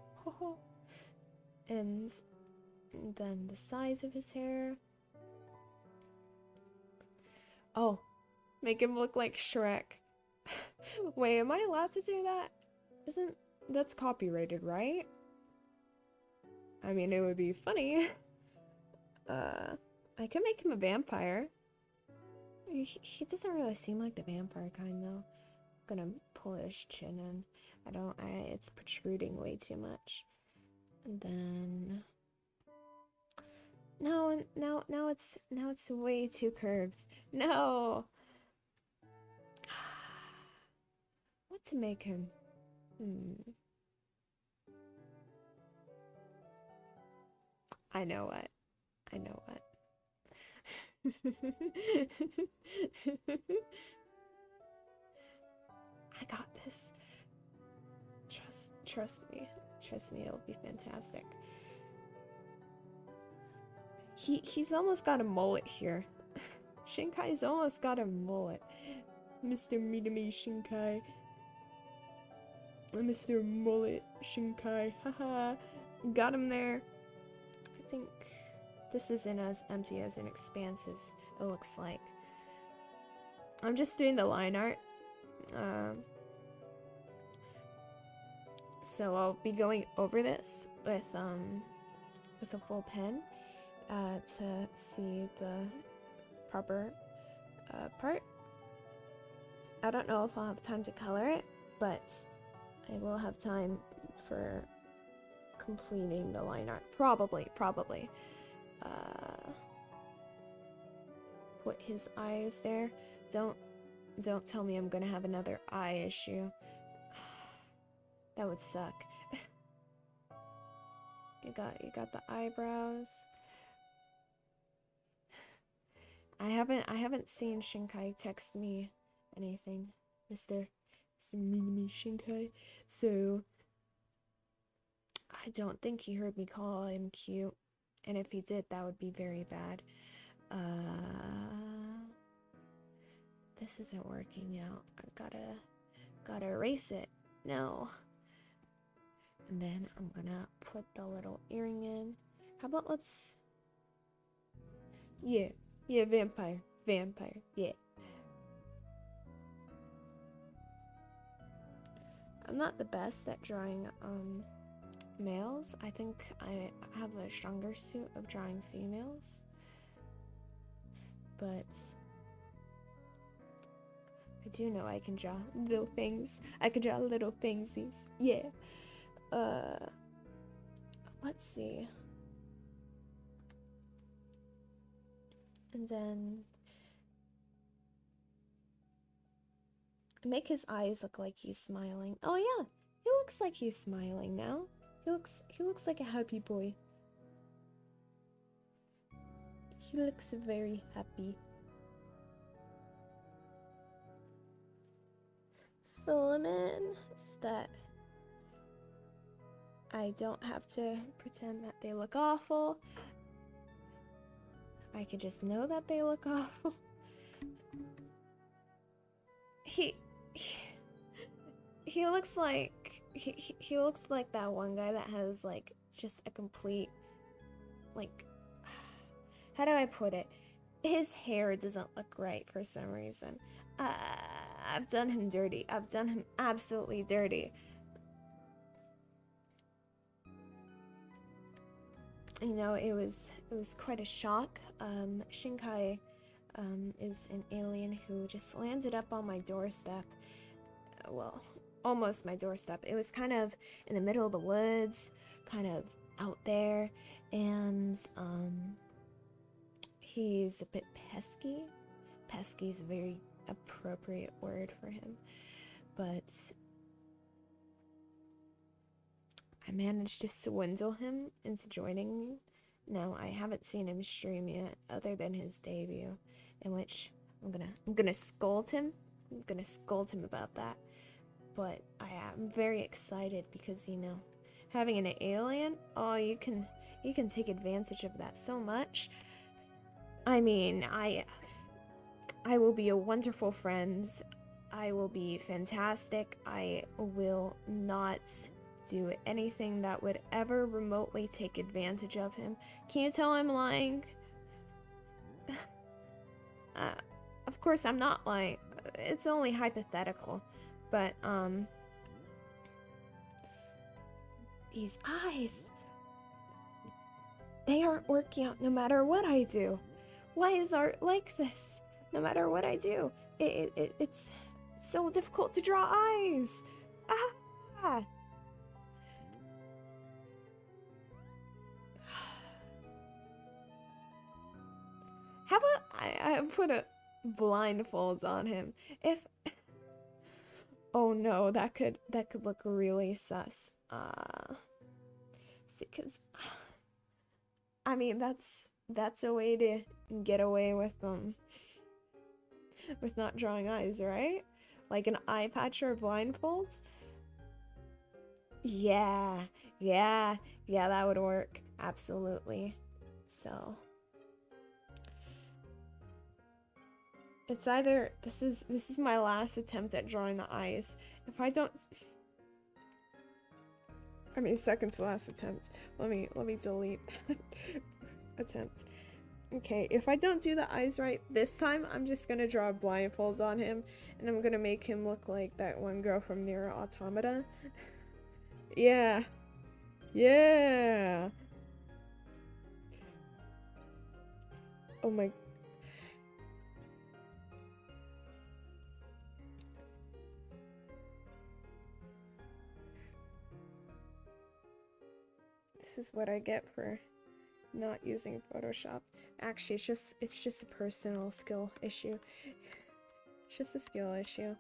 and then the size of his hair. Oh, make him look like Shrek. Wait, am I allowed to do that? That's copyrighted, right? I mean, it would be funny. I could make him a vampire. He doesn't really seem like the vampire kind, though. I'm gonna pull his chin in. It's protruding way too much. And then... No, now it's way too curved. No! What to make him? I know what. I got this. Trust me. Trust me, it'll be fantastic. He's almost got a mullet here. Shinkai's almost got a mullet. Mr. Minami Shinkai. Mr. Mullet Shinkai. Haha. Got him there. I think this isn't as empty as an expanse as it looks like. I'm just doing the line art. So I'll be going over this with a full pen to see the proper part. I don't know if I'll have time to color it, but I will have time for completing the line art. Probably. Put his eyes there. Don't tell me I'm gonna have another eye issue. That would suck. You got the eyebrows. I haven't seen Shinkai text me anything, Mr. Minami Shinkai. So I don't think he heard me call him cute. And if he did, that would be very bad. This isn't working out. I gotta erase it. No. And then I'm gonna put the little earring in. How about let's... Yeah, vampire, yeah. I'm not the best at drawing males. I think I have a stronger suit of drawing females. But I do know I can draw little things. I can draw little thingsies. Yeah. Let's see. And then make his eyes look like he's smiling. Oh yeah, he looks like he's smiling now. He looks like a happy boy. He looks very happy. Fill him in so that I don't have to pretend that they look awful. I can just know that they look awful. He looks like he looks like that one guy that has like just a complete, like, how do I put it? His hair doesn't look right for some reason. I've done him dirty. I've done him absolutely dirty. You know, it was quite a shock. Shinkai is an alien who just landed up on my doorstep. Well, almost my doorstep. It was kind of in the middle of the woods, kind of out there, and he's a bit pesky. Pesky is a very appropriate word for him, but I managed to swindle him into joining me. No, I haven't seen him stream yet, other than his debut, in which I'm gonna scold him. I'm gonna scold him about that. But I am very excited because, you know, having an alien, oh, you can take advantage of that so much. I mean, I will be a wonderful friend. I will be fantastic. I will not do anything that would ever remotely take advantage of him. Can you tell I'm lying? Of course I'm not lying. It's only hypothetical. But, these eyes, they aren't working out no matter what I do. Why is art like this? No matter what I do, it's so difficult to draw eyes. Ah! How about I put a blindfold on him? If oh no, that could look really sus. See, cause I mean that's a way to get away with not drawing eyes, right? Like an eye patch or blindfold. Yeah, that would work absolutely. So it's either this is my last attempt at drawing the eyes. If I don't, I mean second to last attempt. Let me delete that attempt. Okay, if I don't do the eyes right this time, I'm just gonna draw a blindfold on him, and I'm gonna make him look like that one girl from Nier Automata. Yeah. Oh my. This is what I get for not using Photoshop. Actually, it's just a personal skill issue. It's just a skill issue.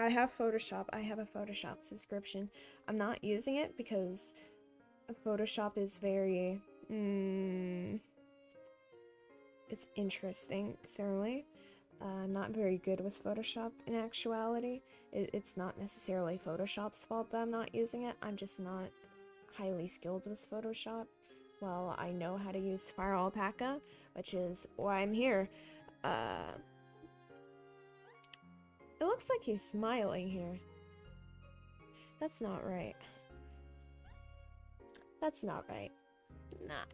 I have Photoshop. I have a Photoshop subscription. I'm not using it because Photoshop is very it's interesting, certainly. I'm not very good with Photoshop in actuality. It's not necessarily Photoshop's fault that I'm not using it. I'm just not highly skilled with Photoshop. Well, I know how to use Spiral Alpaca, which is why I'm here. It looks like he's smiling here. That's not right. That's not right. Nah.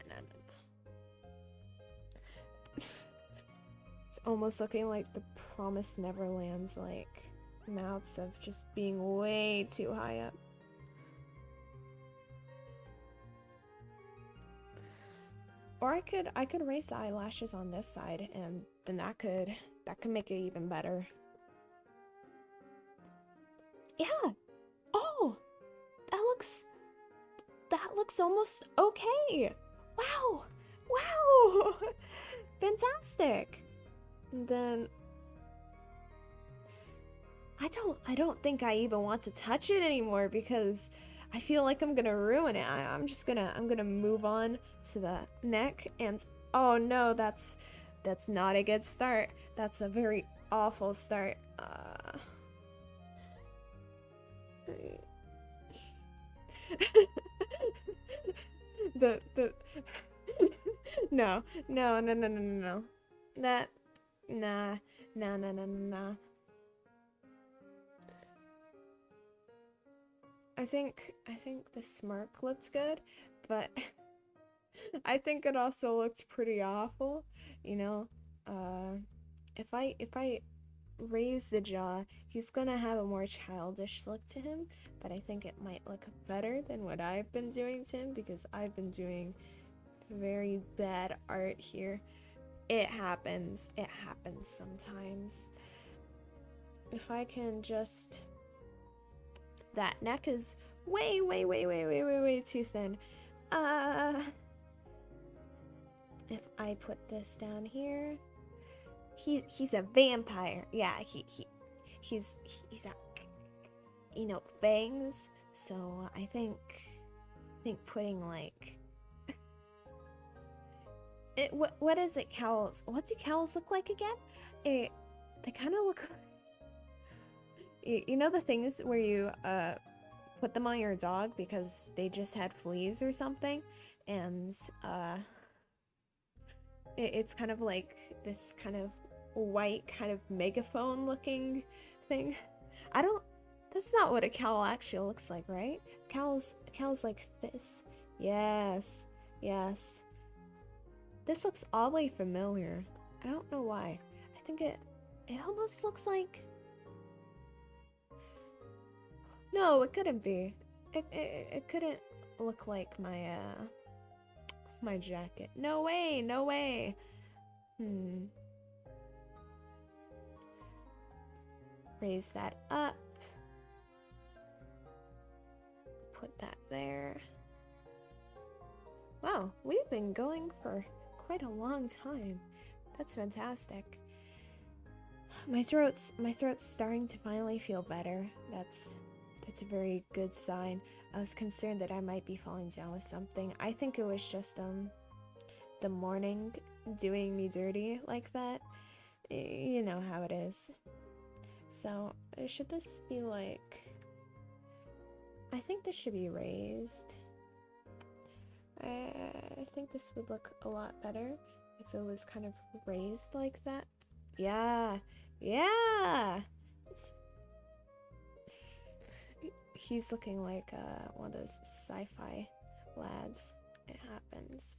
It's almost looking like the Promised Neverland's, like, mouths of just being way too high up. Or I could erase the eyelashes on this side, and then that could make it even better. Yeah. Oh, that looks almost okay. Wow. Wow. Fantastic. And then I don't think I even want to touch it anymore because I feel like I'm gonna ruin it. I'm gonna move on to the neck, and oh no, that's not a good start. That's a very awful start. The no, no, no, no, no, no, no. That nah, nah, nah, nah, nah, nah. I think the smirk looks good, but I think it also looks pretty awful, you know. If I raise the jaw, he's gonna have a more childish look to him, but I think it might look better than what I've been doing to him because I've been doing very bad art here. It happens sometimes. If I can just... That neck is way too thin. If I put this down here, he's a vampire. Yeah, he's a, you know, fangs. So I think putting like it. What is it? Cowls. What do cowls look like again? They kind of look. You know the things where you put them on your dog because they just had fleas or something, and it's kind of like this kind of white kind of megaphone looking thing. That's not what a cowl actually looks like, right? Cowls like this. Yes. This looks oddly familiar. I don't know why. I think it almost looks like... No, it couldn't be. It couldn't look like my my jacket. No way. Raise that up. Put that there. Wow, we've been going for quite a long time. That's fantastic. My throat's starting to finally feel better. That's a very good sign. I was concerned that I might be falling down with something. I think it was just the morning doing me dirty like that. You know how it is. So, should this be like... I think this should be raised. I think this would look a lot better if it was kind of raised like that. Yeah! He's looking like one of those sci-fi lads. It happens.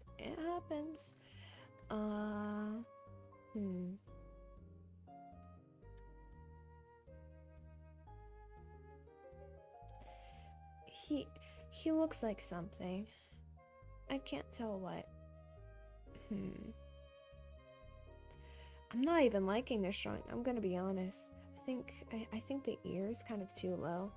He looks like something. I can't tell what. I'm not even liking this drawing. I'm gonna be honest. I think the ear's kind of too low.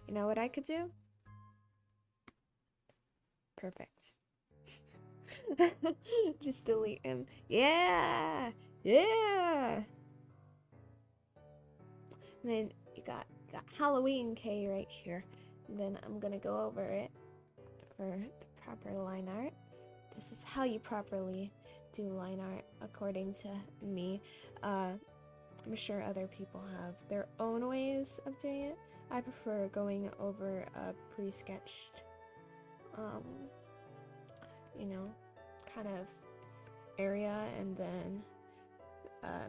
You know what I could do? Perfect. Just delete him. Yeah. And then you got Halloween K right here. And then I'm gonna go over it for the proper line art. This is how you properly do line art according to me. I'm sure other people have their own ways of doing it. I prefer going over a pre-sketched, you know, kind of area and then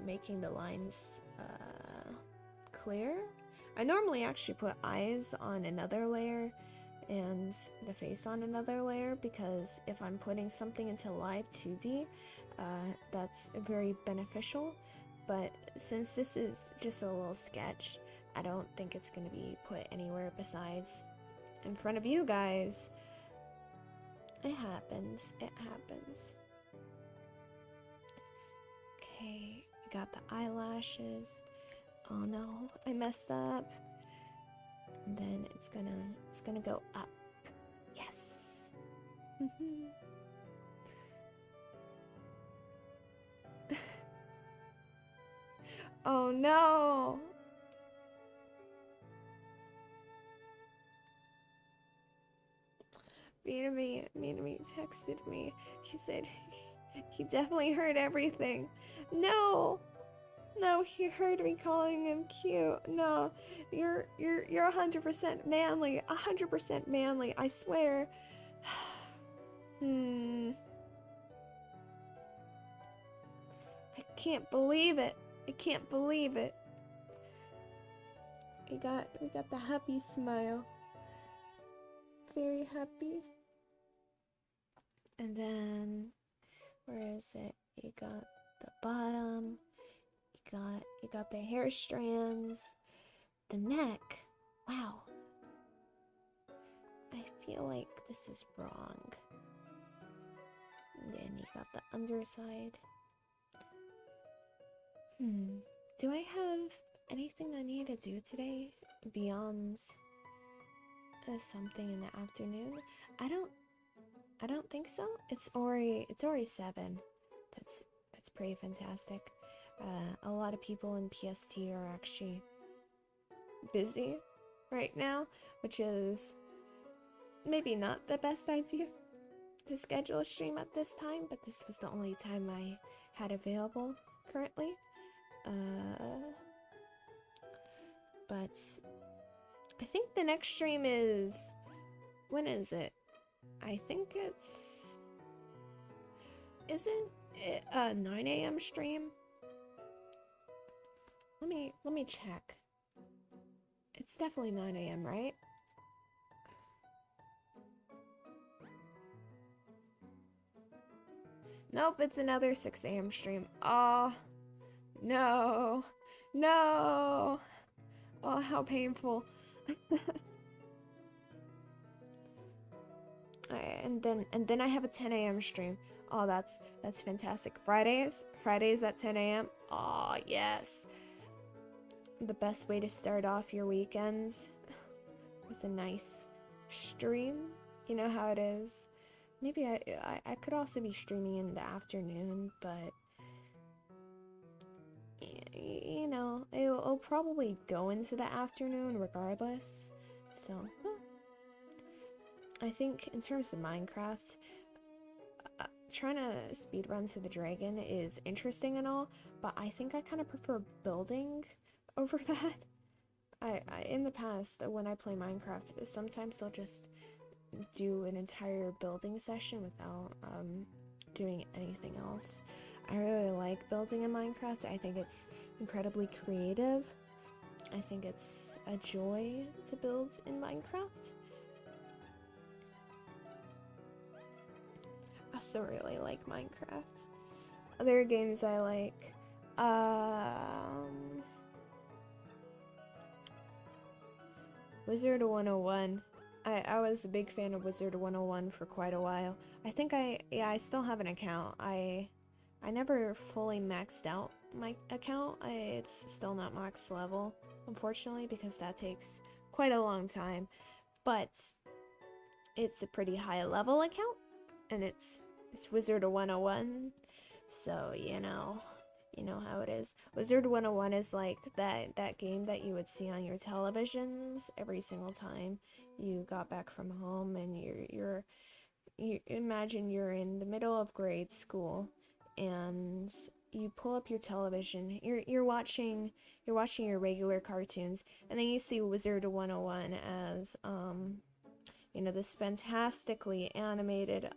making the lines clear. I normally actually put eyes on another layer and the face on another layer because if I'm putting something into live 2D, that's very beneficial. But since this is just a little sketch, I don't think it's gonna be put anywhere besides in front of you guys. It happens. It happens. Okay, we got the eyelashes. Oh no, I messed up. And then it's gonna go up. Yes. Oh no. Minami texted me. He said he definitely heard everything. No, no, he heard me calling him cute. No, you're 100% manly. 100% manly. I swear. I can't believe it. I can't believe it. We got the happy smile. Very happy. And then, where is it? You got the bottom. You got the hair strands. The neck. Wow. I feel like this is wrong. And then you got the underside. Do I have anything I need to do today beyond something in the afternoon? I don't think so. It's already 7. That's pretty fantastic. A lot of people in PST are actually busy right now, which is maybe not the best idea to schedule a stream at this time, but this was the only time I had available currently. But I think the next stream is, when is it? I think isn't it a 9 a.m. stream? Let me check. It's definitely 9 a.m., right? Nope, it's another 6 a.m. stream. Oh, no. No. Oh, how painful. And then I have a 10 a.m. stream. Oh, that's fantastic. Fridays at 10 a.m. Oh, yes. The best way to start off your weekends with a nice stream. You know how it is. Maybe I could also be streaming in the afternoon, but you know, it'll probably go into the afternoon regardless. So, I think in terms of Minecraft, trying to speedrun to the dragon is interesting and all, but I think I kind of prefer building over that. I in the past, when I play Minecraft, sometimes I'll just do an entire building session without doing anything else. I really like building in Minecraft. I think it's incredibly creative. I think it's a joy to build in Minecraft. I also really like Minecraft. Other games I like, Wizard 101. I was a big fan of Wizard 101 for quite a while. I think I still have an account. I never fully maxed out my account. It's still not max level, unfortunately, because that takes quite a long time. But it's a pretty high level account, and it's Wizard 101, so you know how it is. Wizard 101 is like that game that you would see on your televisions every single time you got back from home, and you imagine you're in the middle of grade school and you pull up your television, you're watching your regular cartoons, and then you see Wizard 101 as you know, this fantastically animated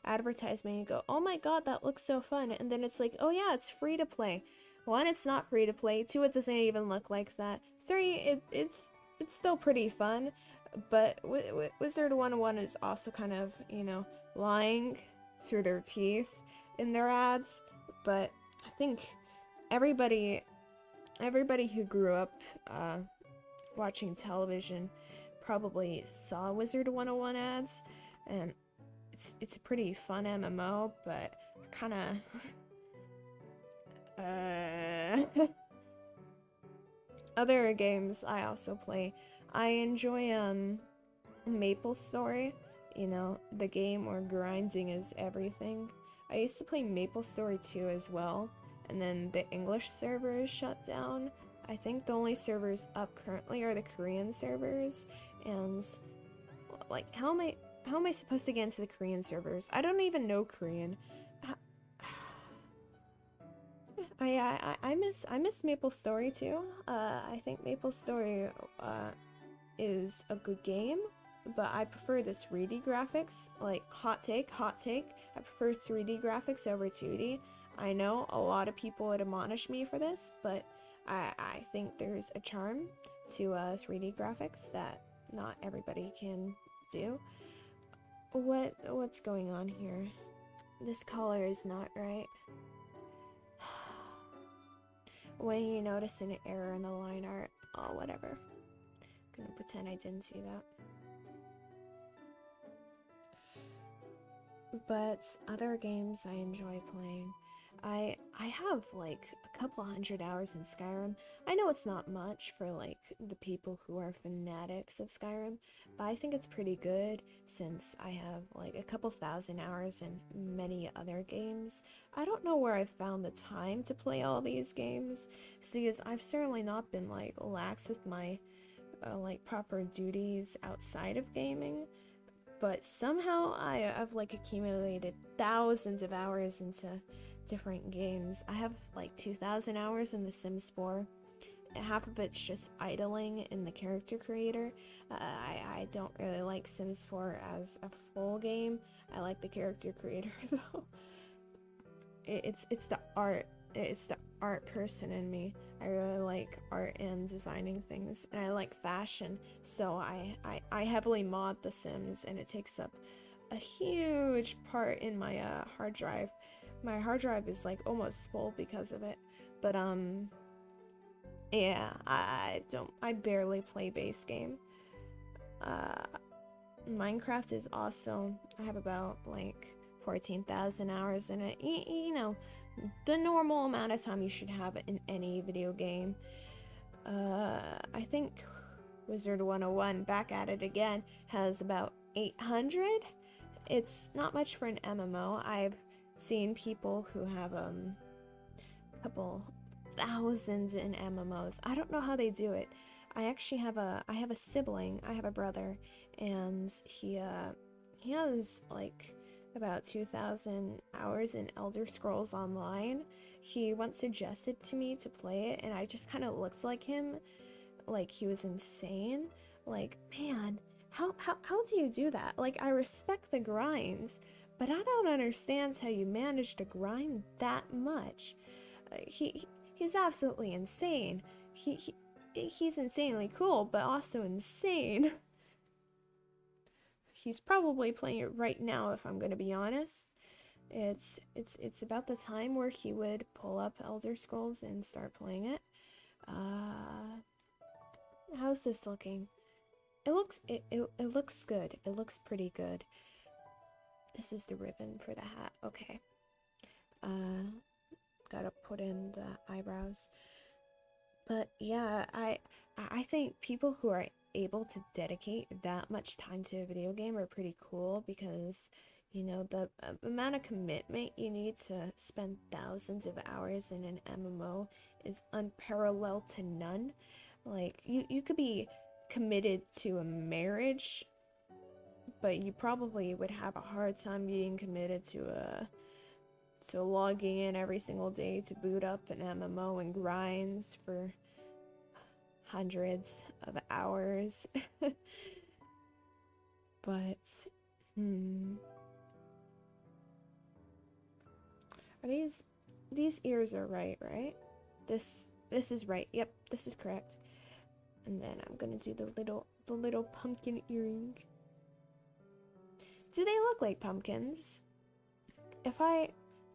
advertisement. You go, oh my god, that looks so fun. And then it's like, oh yeah, it's free to play. 1, it's not free to play. 2, it doesn't even look like that. 3, it's still pretty fun. But Wizard 101 is also kind of, you know, lying through their teeth in their ads. But I think everybody everybody who grew up watching television probably saw Wizard 101 ads, and it's a pretty fun MMO, but kind of other games I also play. I enjoy Maple Story, you know, the game where grinding is everything. I used to play Maple Story 2 as well, and then the English server is shut down. I think the only servers up currently are the Korean servers, and like how am I supposed to get into the Korean servers? I don't even know Korean. I miss Maple Story too. I think Maple Story is a good game, but I prefer the 3D graphics. Like, hot take. I prefer 3D graphics over 2D. I know a lot of people would admonish me for this, but I think there's a charm to 3D graphics that not everybody can do. What's going on here? This color is not right. When you notice an error in the line art, oh, whatever. I'm gonna pretend I didn't see that. But other games I enjoy playing. I have like a couple hundred hours in Skyrim. I know it's not much for like the people who are fanatics of Skyrim, but I think it's pretty good since I have like a couple thousand hours in many other games. I don't know where I found the time to play all these games, because I've certainly not been like lax with my like proper duties outside of gaming. But somehow I've like accumulated thousands of hours into different games. I have like 2,000 hours in The Sims 4. Half of it's just idling in the character creator. I don't really like Sims 4 as a full game. I like the character creator though. It's the art. It's the art person in me. I really like art and designing things, and I like fashion, so I heavily mod The Sims, and it takes up a huge part in my hard drive. My hard drive is like almost full because of it, but yeah, I barely play base game. Minecraft is awesome. I have about like 14,000 hours in it. You know, the normal amount of time you should have in any video game. I think Wizard 101, back at it again, has about 800. It's not much for an MMO. I've seen people who have a couple thousands in MMOs. I don't know how they do it. I actually have a sibling. I have a brother, and he has like about 2,000 hours in Elder Scrolls Online. He once suggested to me to play it, and I just kind of looked like him, like he was insane. Like, man, how do you do that? Like, I respect the grinds, but I don't understand how you manage to grind that much. He's absolutely insane. He's insanely cool, but also insane. He's probably playing it right now, if I'm gonna be honest. It's about the time where he would pull up Elder Scrolls and start playing it. How's this looking? It looks good. It looks pretty good. This is the ribbon for the hat. Okay. Gotta put in the eyebrows. But yeah, I think people who are able to dedicate that much time to a video game are pretty cool, because you know the amount of commitment you need to spend thousands of hours in an MMO is unparalleled to none. Like, you could be committed to a marriage, but you probably would have a hard time being committed to logging in every single day to boot up an MMO and grinds for hundreds of hours. But are these ears are right? This is right. Yep, this is correct. And then I'm gonna do the little pumpkin earring. Do they look like pumpkins? If I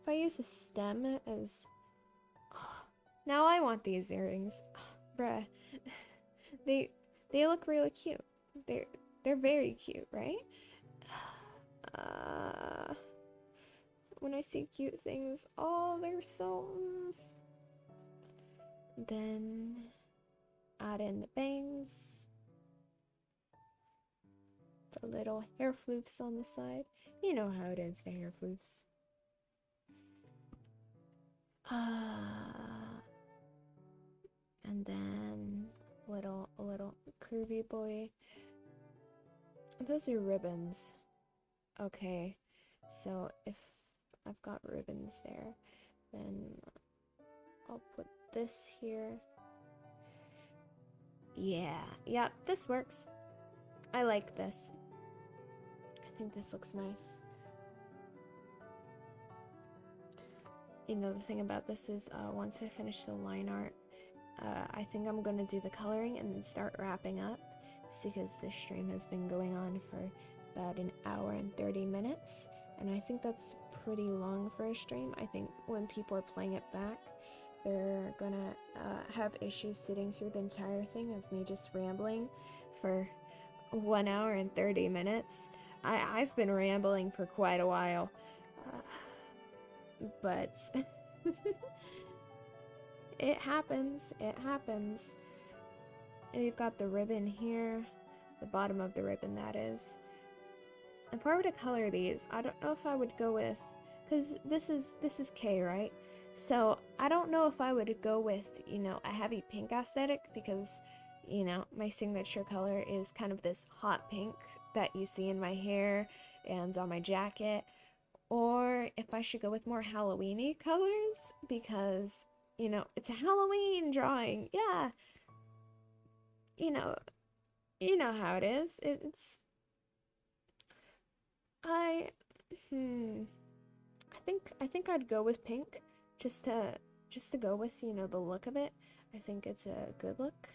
use a stem as now I want these earrings. Bruh. They look really cute. They're very cute, right? When I see cute things, oh, they're so... Then add in the bangs. The little hair floofs on the side. You know how it is, the hair floofs. And then a little curvy boy. Those are ribbons. Okay, so if I've got ribbons there, then I'll put this here. Yeah, this works. I like this. I think this looks nice. You know, the thing about this is once I finish the line art, I think I'm gonna do the coloring and then start wrapping up, because this stream has been going on for about an hour and 30 minutes, and I think that's pretty long for a stream. I think when people are playing it back, they're gonna have issues sitting through the entire thing of me just rambling for 1 hour and 30 minutes. I've been rambling for quite a while, but it happens. And you've got the ribbon here, the bottom of the ribbon, that is. If I were to color these, I don't know if I would go with, because this is K, right? So I don't know if I would go with, you know, a heavy pink aesthetic, because, you know, my signature color is kind of this hot pink that you see in my hair and on my jacket, or if I should go with more Halloween-y colors, because, you know, it's a Halloween drawing. Yeah, you know how it is. I think I'd go with pink, just to go with, you know, the look of it. I think it's a good look.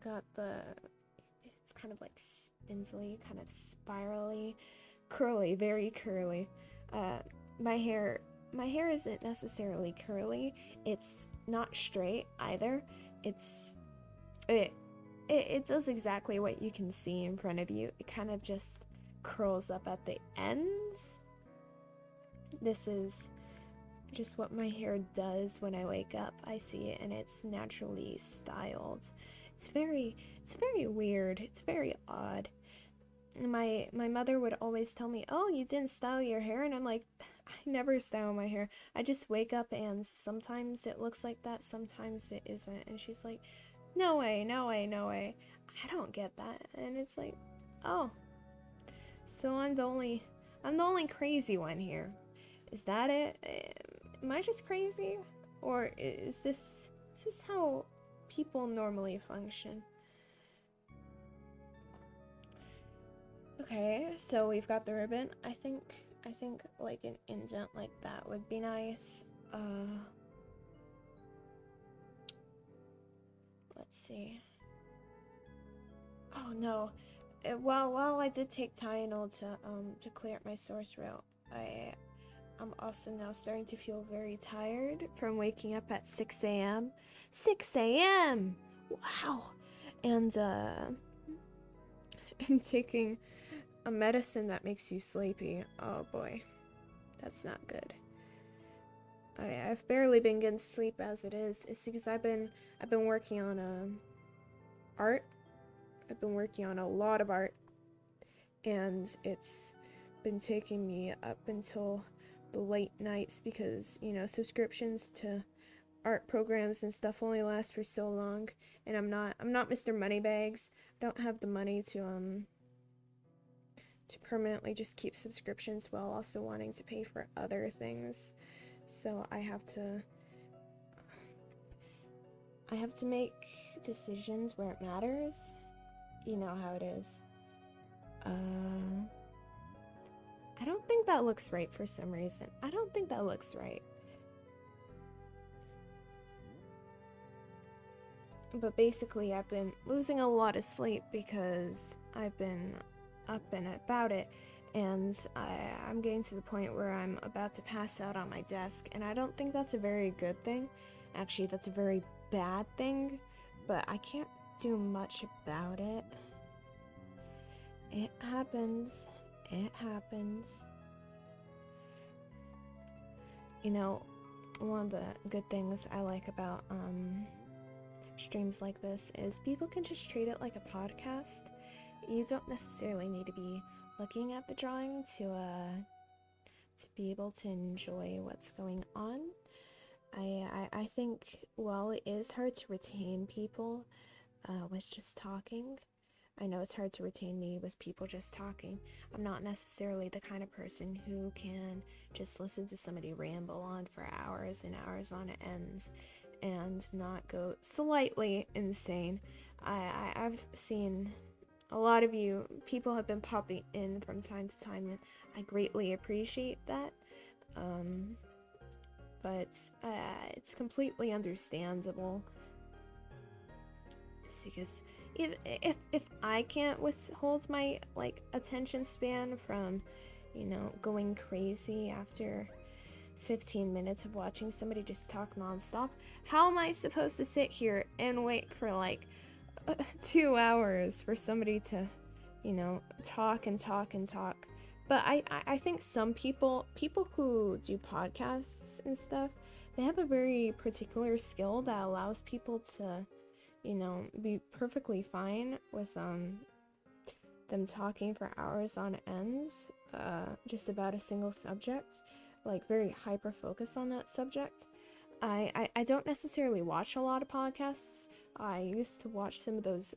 Got it's kind of like spindly, kind of spirally, curly, very curly. My hair isn't necessarily curly. It's not straight either. It does exactly what you can see in front of you. It kind of just curls up at the ends. This is just what my hair does when I wake up. I see it and it's naturally styled. It's very weird. It's very odd. My mother would always tell me, "Oh, you didn't style your hair," and I'm like, I never style my hair. I just wake up and sometimes it looks like that, sometimes it isn't. And she's like, no way. I don't get that. And it's like, oh, so I'm the only crazy one here. Is that it? Am I just crazy? Or is this how people normally function? Okay, so we've got the ribbon. I think like an indent like that would be nice. Let's see. Oh no. While I did take Tylenol to clear up my sore throat, I'm also now starting to feel very tired from waking up at 6 a.m. 6 a.m. Wow. And I'm taking a medicine that makes you sleepy. Oh boy, that's not good. I've barely been getting sleep as it is. It's because I've been working on art. I've been working on a lot of art, and it's been taking me up until the late nights because, you know, subscriptions to art programs and stuff only last for so long, and I'm not Mr. Moneybags. I don't have the money to permanently just keep subscriptions while also wanting to pay for other things. So I have to make decisions where it matters. You know how it is. I don't think that looks right for some reason. I don't think that looks right. But basically, I've been losing a lot of sleep because I've been up and about it. and I'm getting to the point where I'm about to pass out on my desk, and I don't think that's a very good thing. Actually, that's a very bad thing, but I can't do much about it. It happens. It happens. You know, one of the good things I like about streams like this is people can just treat it like a podcast. You don't necessarily need to be looking at the drawing to be able to enjoy what's going on. I think while it is hard to retain people with just talking, I know it's hard to retain me with people just talking. I'm not necessarily the kind of person who can just listen to somebody ramble on for hours and hours on end and not go slightly insane. I've seen a lot of people have been popping in from time to time, and I greatly appreciate that. But it's completely understandable. Because if I can't withhold my attention span from, going crazy after 15 minutes of watching somebody just talk nonstop, how am I supposed to sit here and wait for 2 hours for somebody to, talk and talk and talk? But I think some people who do podcasts and stuff, they have a very particular skill that allows people to, be perfectly fine with them talking for hours on end, just about a single subject, very hyper focused on that subject. I don't necessarily watch a lot of podcasts. I used to watch some of those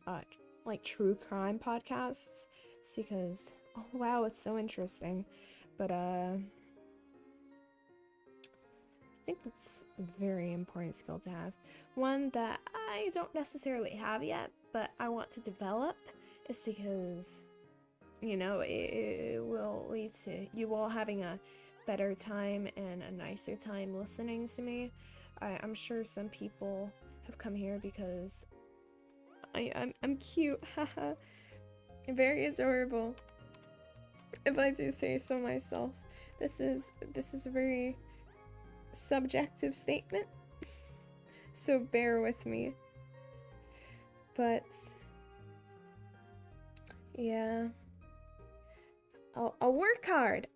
true crime podcasts because, oh wow, it's so interesting. But I think that's a very important skill to have. One that I don't necessarily have yet, but I want to develop, is because, it will lead to you all having a better time and a nicer time listening to me. I'm sure some people have come here because I'm cute, haha. Very adorable, if I do say so myself. This is a very subjective statement, so bear with me. But yeah, I'll work hard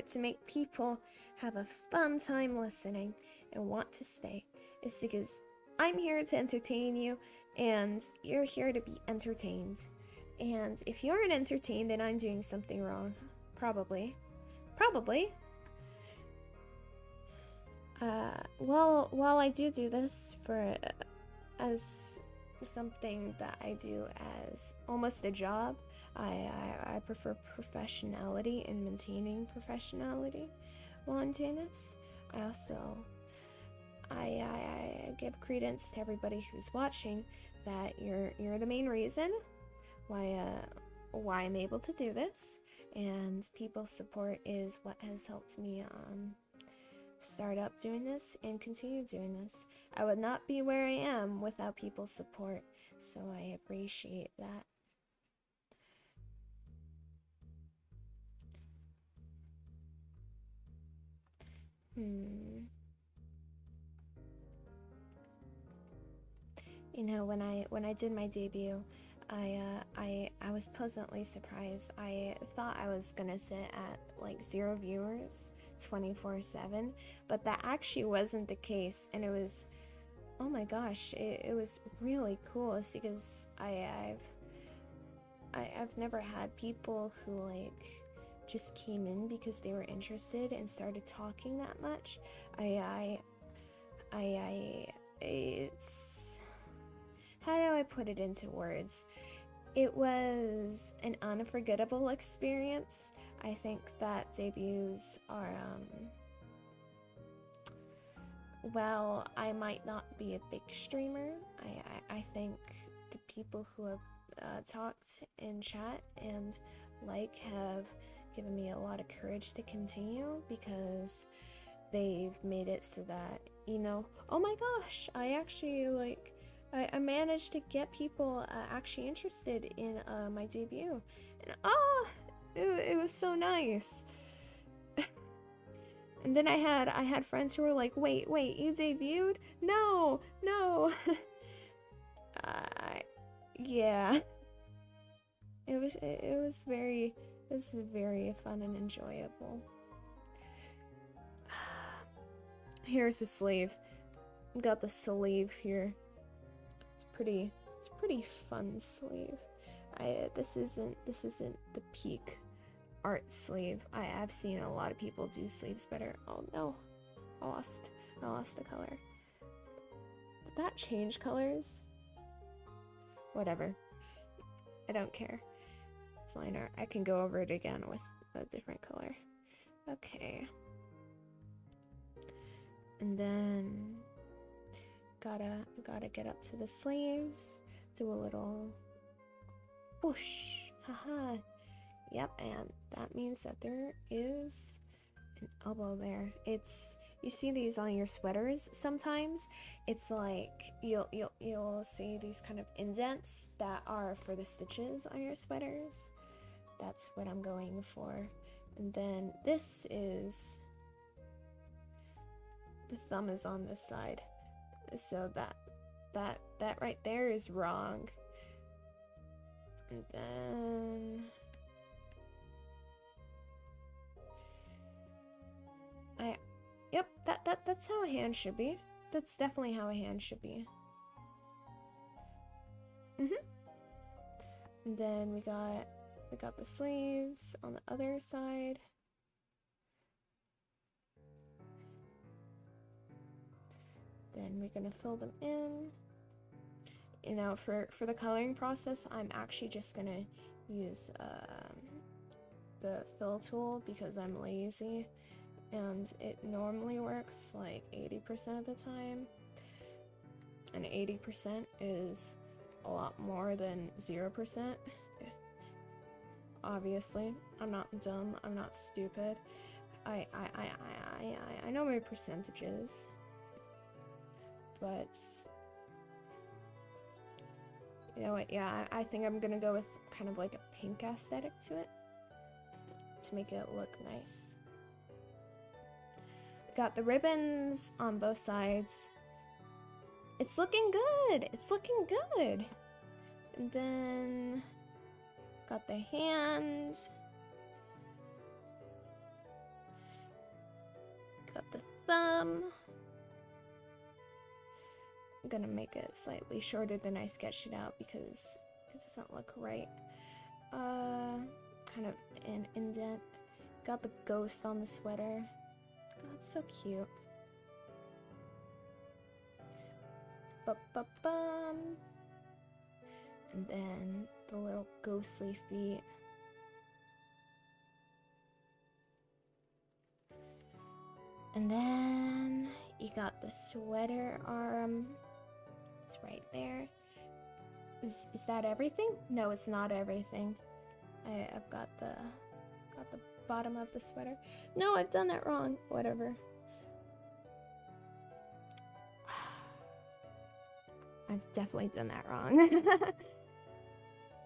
to make people have a fun time listening and want to stay. It's because I'm here to entertain you, and you're here to be entertained. And if you aren't entertained, then I'm doing something wrong. Probably. While I do this as something that I do as almost a job, I prefer professionality and maintaining professionality while I'm doing this. I give credence to everybody who's watching that you're the main reason why I'm able to do this, and people's support is what has helped me start up doing this and continue doing this. I would not be where I am without people's support, so I appreciate that. When I did my debut, I was pleasantly surprised. I thought I was gonna sit at 0 viewers 24/7, but that actually wasn't the case, and it was, oh my gosh, it was really cool. It's because I've never had people who just came in because they were interested and started talking that much. It's, how do I put it into words? It was an unforgettable experience. I think that debuts are, well, I might not be a big streamer. I think the people who have talked in chat and have given me a lot of courage to continue, because they've made it so that, oh my gosh, I actually I managed to get people actually interested in my debut, and It was so nice. And then I had friends who were like, wait, you debuted? No. Yeah. It was very fun and enjoyable. Here's the sleeve. Got the sleeve here. It's pretty fun sleeve. This isn't the peak art sleeve. I've seen a lot of people do sleeves better. Oh no. I lost the color. Did that change colors? Whatever. I don't care. It's liner. I can go over it again with a different color. Okay. And then gotta get up to the sleeves. Do a little whoosh. Haha. Yep, and that means that there is an elbow there. You see these on your sweaters sometimes. It's like you'll see these kind of indents that are for the stitches on your sweaters. That's what I'm going for. And then this is the thumb is on this side. So that right there is wrong. And then yep, that's how a hand should be. That's definitely how a hand should be. And then we got the sleeves on the other side. Then we're gonna fill them in. You know, for the coloring process, I'm actually just gonna use the fill tool because I'm lazy. And it normally works like 80% of the time. And 80% is a lot more than 0%. Obviously, I'm not dumb, I'm not stupid. I know my percentages. But you know what, yeah, I think I'm gonna go with kind of like a pink aesthetic to it to make it look nice. Got the ribbons on both sides. It's looking good. It's looking good. And then got the hands. Got the thumb. I'm gonna make it slightly shorter than I sketched it out because it doesn't look right. Kind of an indent. Got the ghost on the sweater. Oh, it's so cute. Ba-ba-bum. And then the little ghostly feet. And then you got the sweater arm. It's right there. Is that everything? No, it's not everything. I've got the bottom of the sweater. No, I've done that wrong. Whatever. I've definitely done that wrong.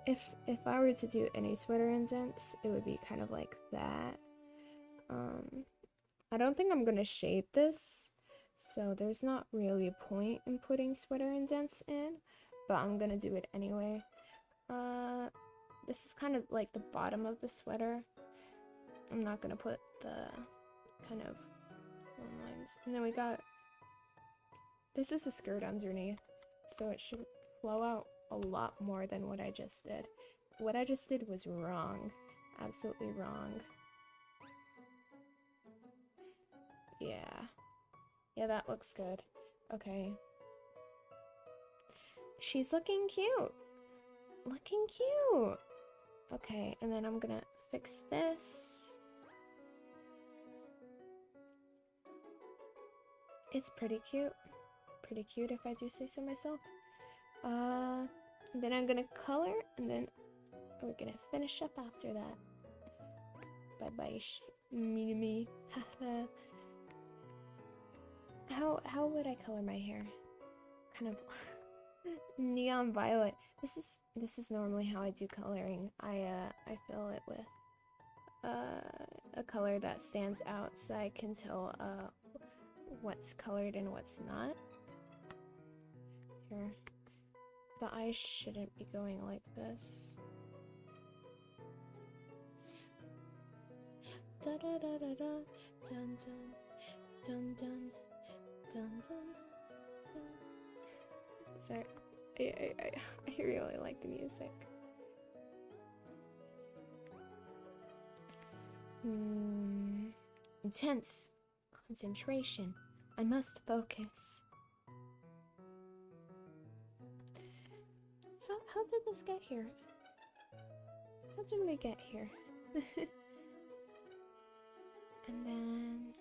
If I were to do any sweater indents, it would be kind of like that. I don't think I'm gonna shade this, so there's not really a point in putting sweater indents in, but I'm gonna do it anyway. This is kind of like the bottom of the sweater. I'm not gonna put the kind of lines. And then we got, this is a skirt underneath, so it should flow out a lot more than what I just did. What I just did was wrong. Absolutely wrong. Yeah, that looks good. Okay. She's looking cute. Looking cute. Okay, and then I'm gonna fix this. It's pretty cute. Pretty cute if I do say so myself. Then I'm gonna color, and then we're gonna finish up after that. Bye-bye, me. Haha. How would I color my hair? Kind of neon violet. This is normally how I do coloring. I fill it with a color that stands out so I can tell what's colored and what's not. Here, the eyes shouldn't be going like this. Da da da da da, dun dun dun dun dun dun. Sorry, I really like the music. Intense concentration. I must focus. How did this get here? How did we get here? And then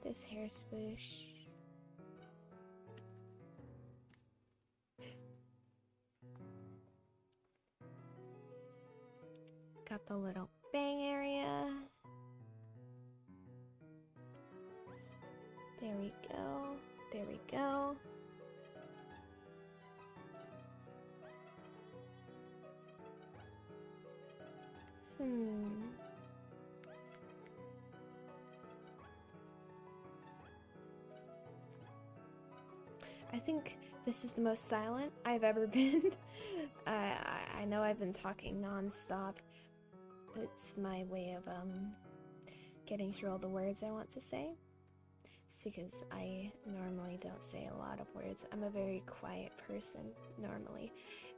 this hair swoosh. Got the little bang area. There we go. There we go. I think this is the most silent I've ever been. I know I've been talking non-stop. It's my way of getting through all the words I want to say. It's because I normally don't say a lot of words. I'm a very quiet person normally.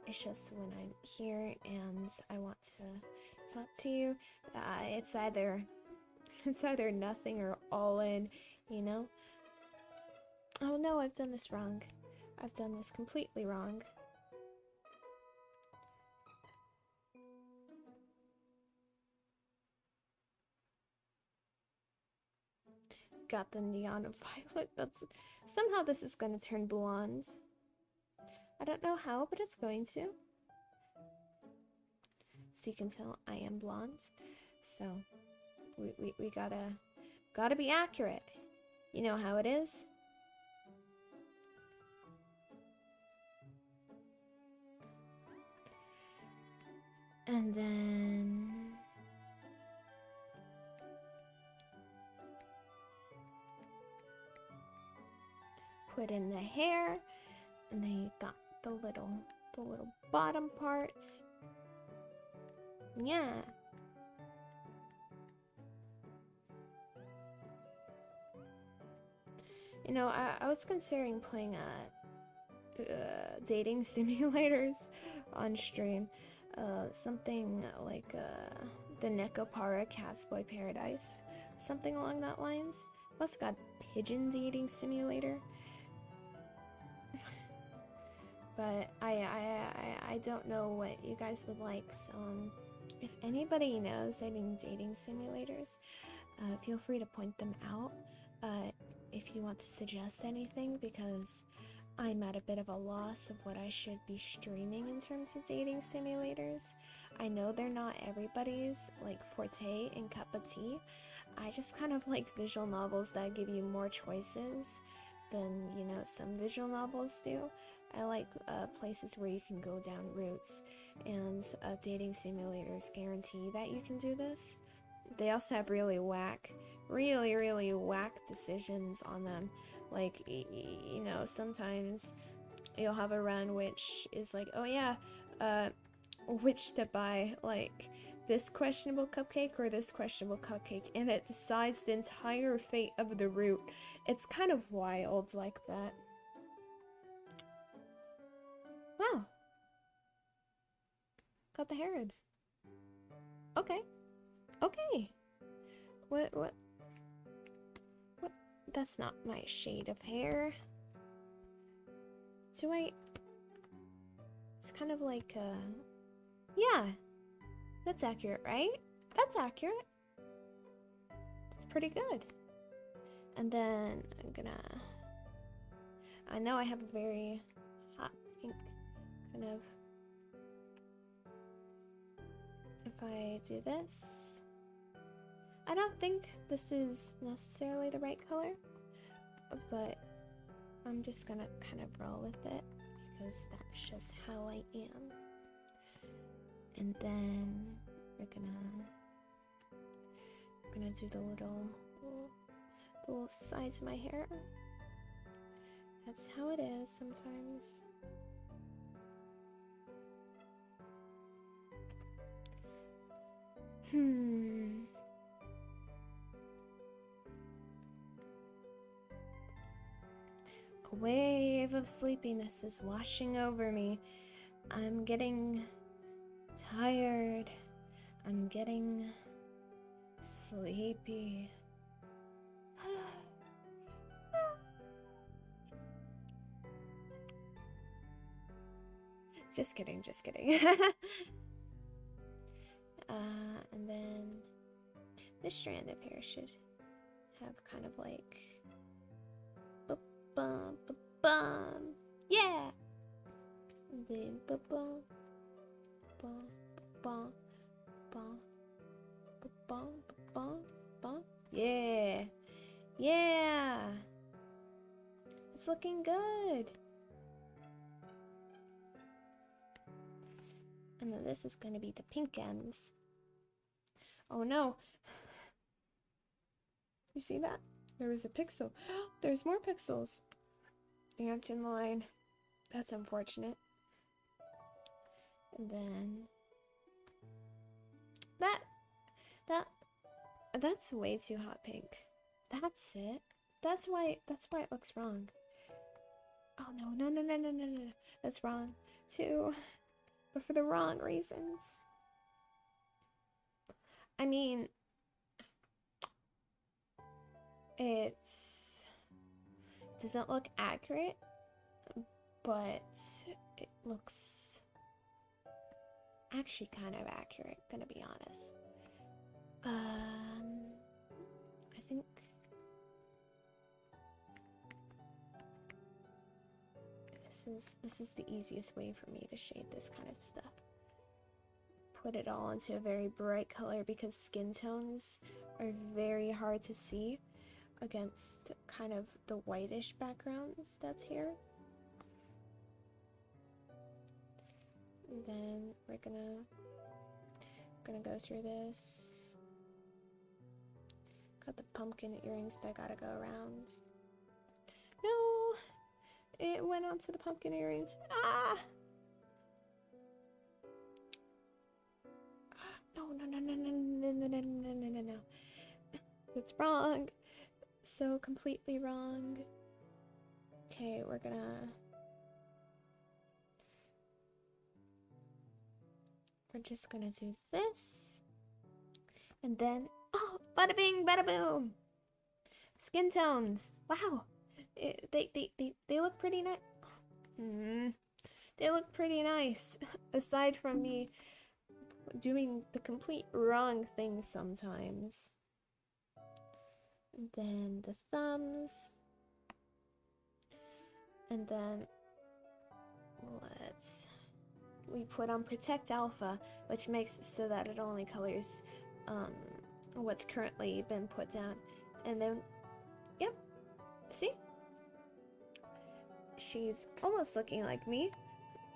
It's just when I'm here and I want to talk to you, it's either nothing or all in, you know? Oh no, I've done this wrong. I've done this completely wrong. Got the neon violet. Somehow this is gonna turn blonde. I don't know how, but it's going to. So you can tell I am blonde. So we gotta be accurate. You know how it is. And then put in the hair, and then you got the little bottom parts. Yeah. You know, I was considering playing dating simulators on stream. Something like the Nekopara Cat's Boy Paradise, something along that lines. Plus got Pigeon Dating Simulator. But I don't know what you guys would like, so if anybody knows any dating simulators, feel free to point them out if you want to suggest anything, because I'm at a bit of a loss of what I should be streaming in terms of dating simulators. I know they're not everybody's like forte and cup of tea. I just kind of like visual novels that give you more choices than, you know, some visual novels do. I like places where you can go down routes, and dating simulators guarantee that you can do this. They also have really whack decisions on them. Like, you know, sometimes you'll have a run which is like, oh yeah, which to buy, like this questionable cupcake or this questionable cupcake, and it decides the entire fate of the route. It's kind of wild like that. Wow. Got the Herod. Okay. Okay. What? That's not my shade of hair. Do I... It's kind of like, yeah. That's accurate, right? That's accurate. That's pretty good. And then I'm gonna... I know I have a very hot pink kind of... If I do this... I don't think this is necessarily the right color, but I'm just gonna kind of roll with it because that's just how I am. And then we're gonna do the little sides of my hair. That's how it is sometimes. A wave of sleepiness is washing over me. I'm getting tired. I'm getting sleepy. Just kidding, just kidding. And then this strand of hair should have kind of like bum bum, yeah. And then bum bum bum bum bum bum bum, yeah, yeah. It's looking good. And then this is going to be the pink ends. Oh no. You see that? There was a pixel. There's more pixels. Ant in line. That's unfortunate. And then that's way too hot pink. That's it. That's why it looks wrong. Oh no. That's wrong too. But for the wrong reasons. I mean, it doesn't look accurate, but it looks actually kind of accurate, gonna be honest. I think this is the easiest way for me to shade this kind of stuff. Put it all into a very bright color because skin tones are very hard to see against kind of the whitish backgrounds that's here. And then we're gonna go through this. Got the pumpkin earrings that gotta go around. No, it went onto the pumpkin earring. Ah! No. It's wrong. So completely wrong. Okay, we're just gonna do this. And then, oh, bada bing, bada boom. Skin tones. Wow. They look pretty nice. They look pretty nice. Aside from me doing the complete wrong thing sometimes. And then the thumbs. And then we put on Protect Alpha, which makes it so that it only colors what's currently been put down. And then, yep, see? She's almost looking like me.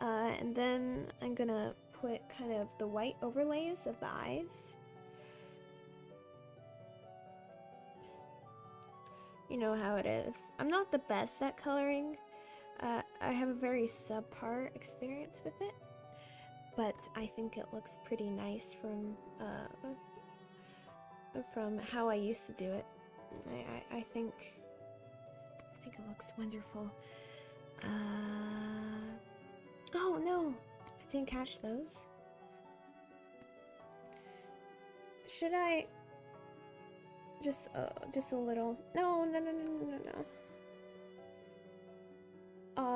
And then I'm gonna put kind of the white overlays of the eyes. You know how it is. I'm not the best at coloring. I have a very subpar experience with it, but I think it looks pretty nice from how I used to do it. I think it looks wonderful. Oh no, I didn't catch those. Should I just a little? No.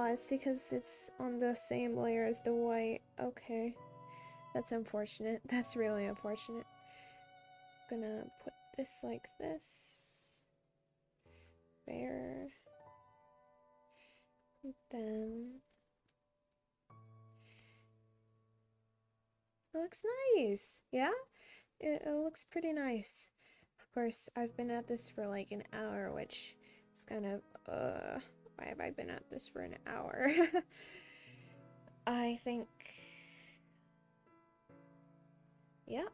It's because it's on the same layer as the white. Okay, that's unfortunate. That's really unfortunate. Gonna put this like this. There. Then it looks nice. Yeah, it looks pretty nice. Of course, I've been at this for like an hour, which is kind of why have I been at this for an hour? I think, yeah,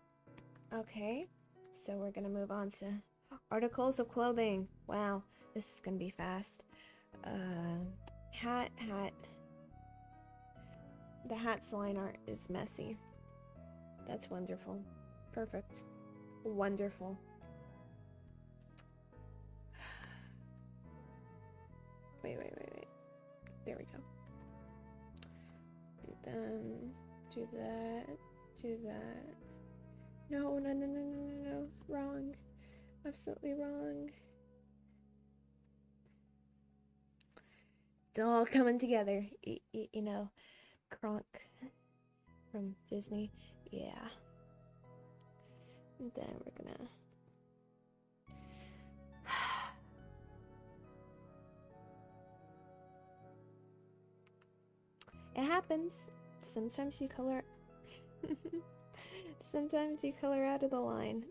Okay, so we're gonna move on to articles of clothing. Wow, this is gonna be fast. Hat. The hat's line art is messy. That's wonderful. Perfect. Wonderful. Wait. There we go. And then do that. No. Wrong. Absolutely wrong. It's all coming together. You know, Kronk from Disney. Yeah. And then we're gonna... It happens. Sometimes you color... Sometimes you color out of the line.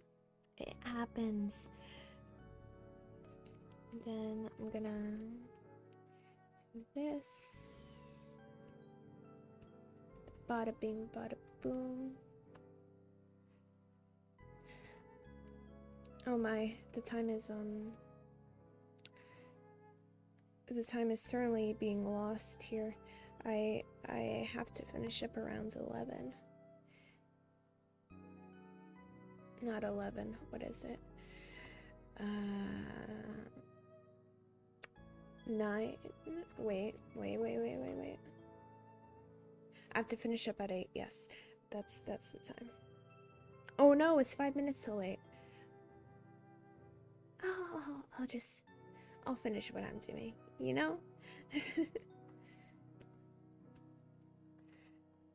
It happens. And then I'm gonna do this. Bada bing, bada boom. Oh my, the time is certainly being lost here. I have to finish up around 11. Not 11, what is it? 9. Wait. I have to finish up at 8, yes. That's the time. Oh no, it's 5 minutes till 8. Oh, I'll finish what I'm doing, you know?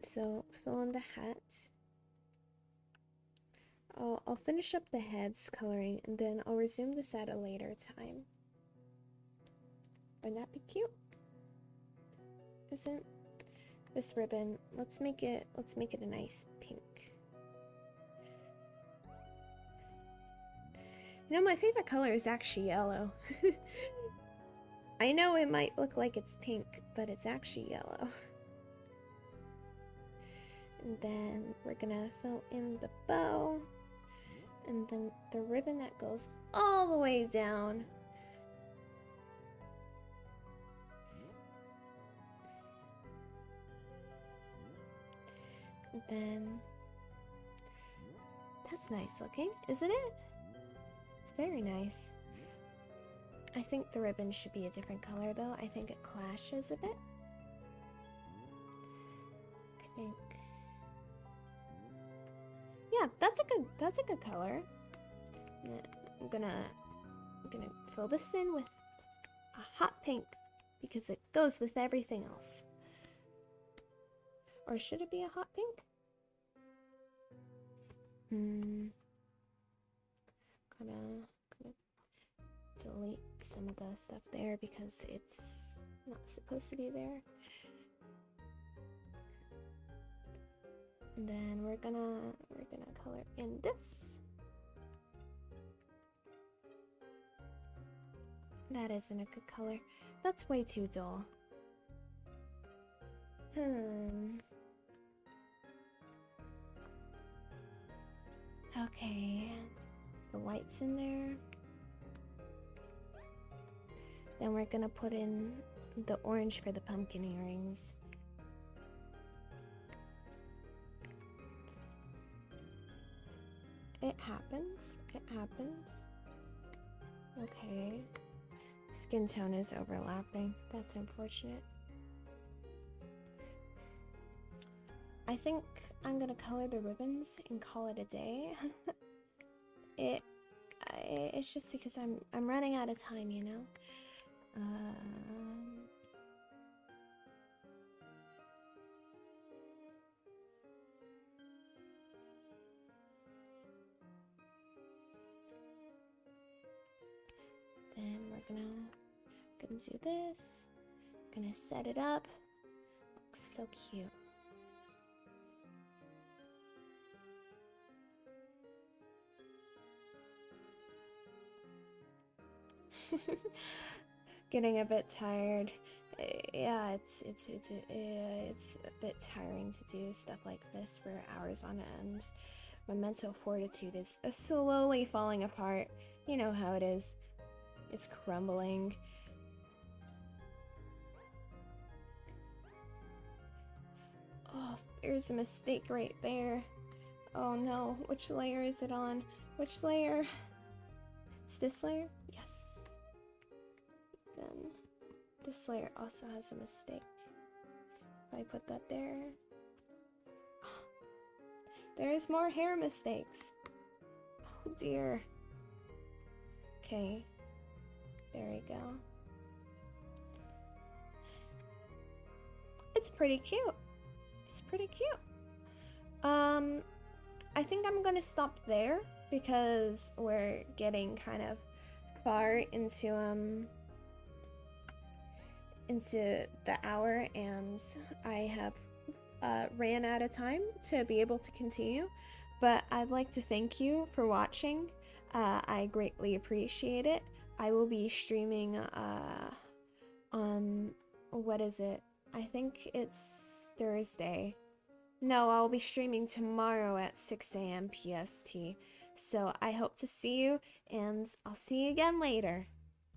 So, fill in the hat. I'll finish up the heads coloring, and then I'll resume this at a later time. Wouldn't that be cute? Isn't this ribbon? Let's make it a nice pink. You know, my favorite color is actually yellow. I know it might look like it's pink, but it's actually yellow. And then we're gonna fill in the bow. And then the ribbon that goes all the way down. And then that's nice looking, isn't it? It's very nice. I think the ribbon should be a different color though. I think it clashes a bit. I think... Yeah, that's a good color. I'm gonna fill this in with a hot pink because it goes with everything else. Or should it be a hot pink? Gonna delete some of the stuff there because it's not supposed to be there. And then we're gonna color in this. That isn't a good color. That's way too dull. Okay. The white's in there. Then we're gonna put in the orange for the pumpkin earrings. It happens. Okay. Skin tone is overlapping. That's unfortunate. I think I'm gonna color the ribbons and call it a day. It's just because I'm running out of time, you know? Then we're gonna do this. Gonna set it up. Looks so cute. Getting a bit tired. Yeah, it's a bit tiring to do stuff like this for hours on end. My mental fortitude is slowly falling apart. You know how it is. It's crumbling. Oh, there's a mistake right there. Oh no, which layer is it on? Which layer? Is this layer? Yes. Then this layer also has a mistake. If I put that there. There's more hair mistakes. Oh dear. Okay. There we go. It's pretty cute. It's pretty cute. I think I'm gonna stop there because we're getting kind of far into the hour, and I have ran out of time to be able to continue. But I'd like to thank you for watching. I greatly appreciate it. I will be streaming on, what is it? I think it's Thursday. No, I'll be streaming tomorrow at 6 a.m. PST. So I hope to see you, and I'll see you again later.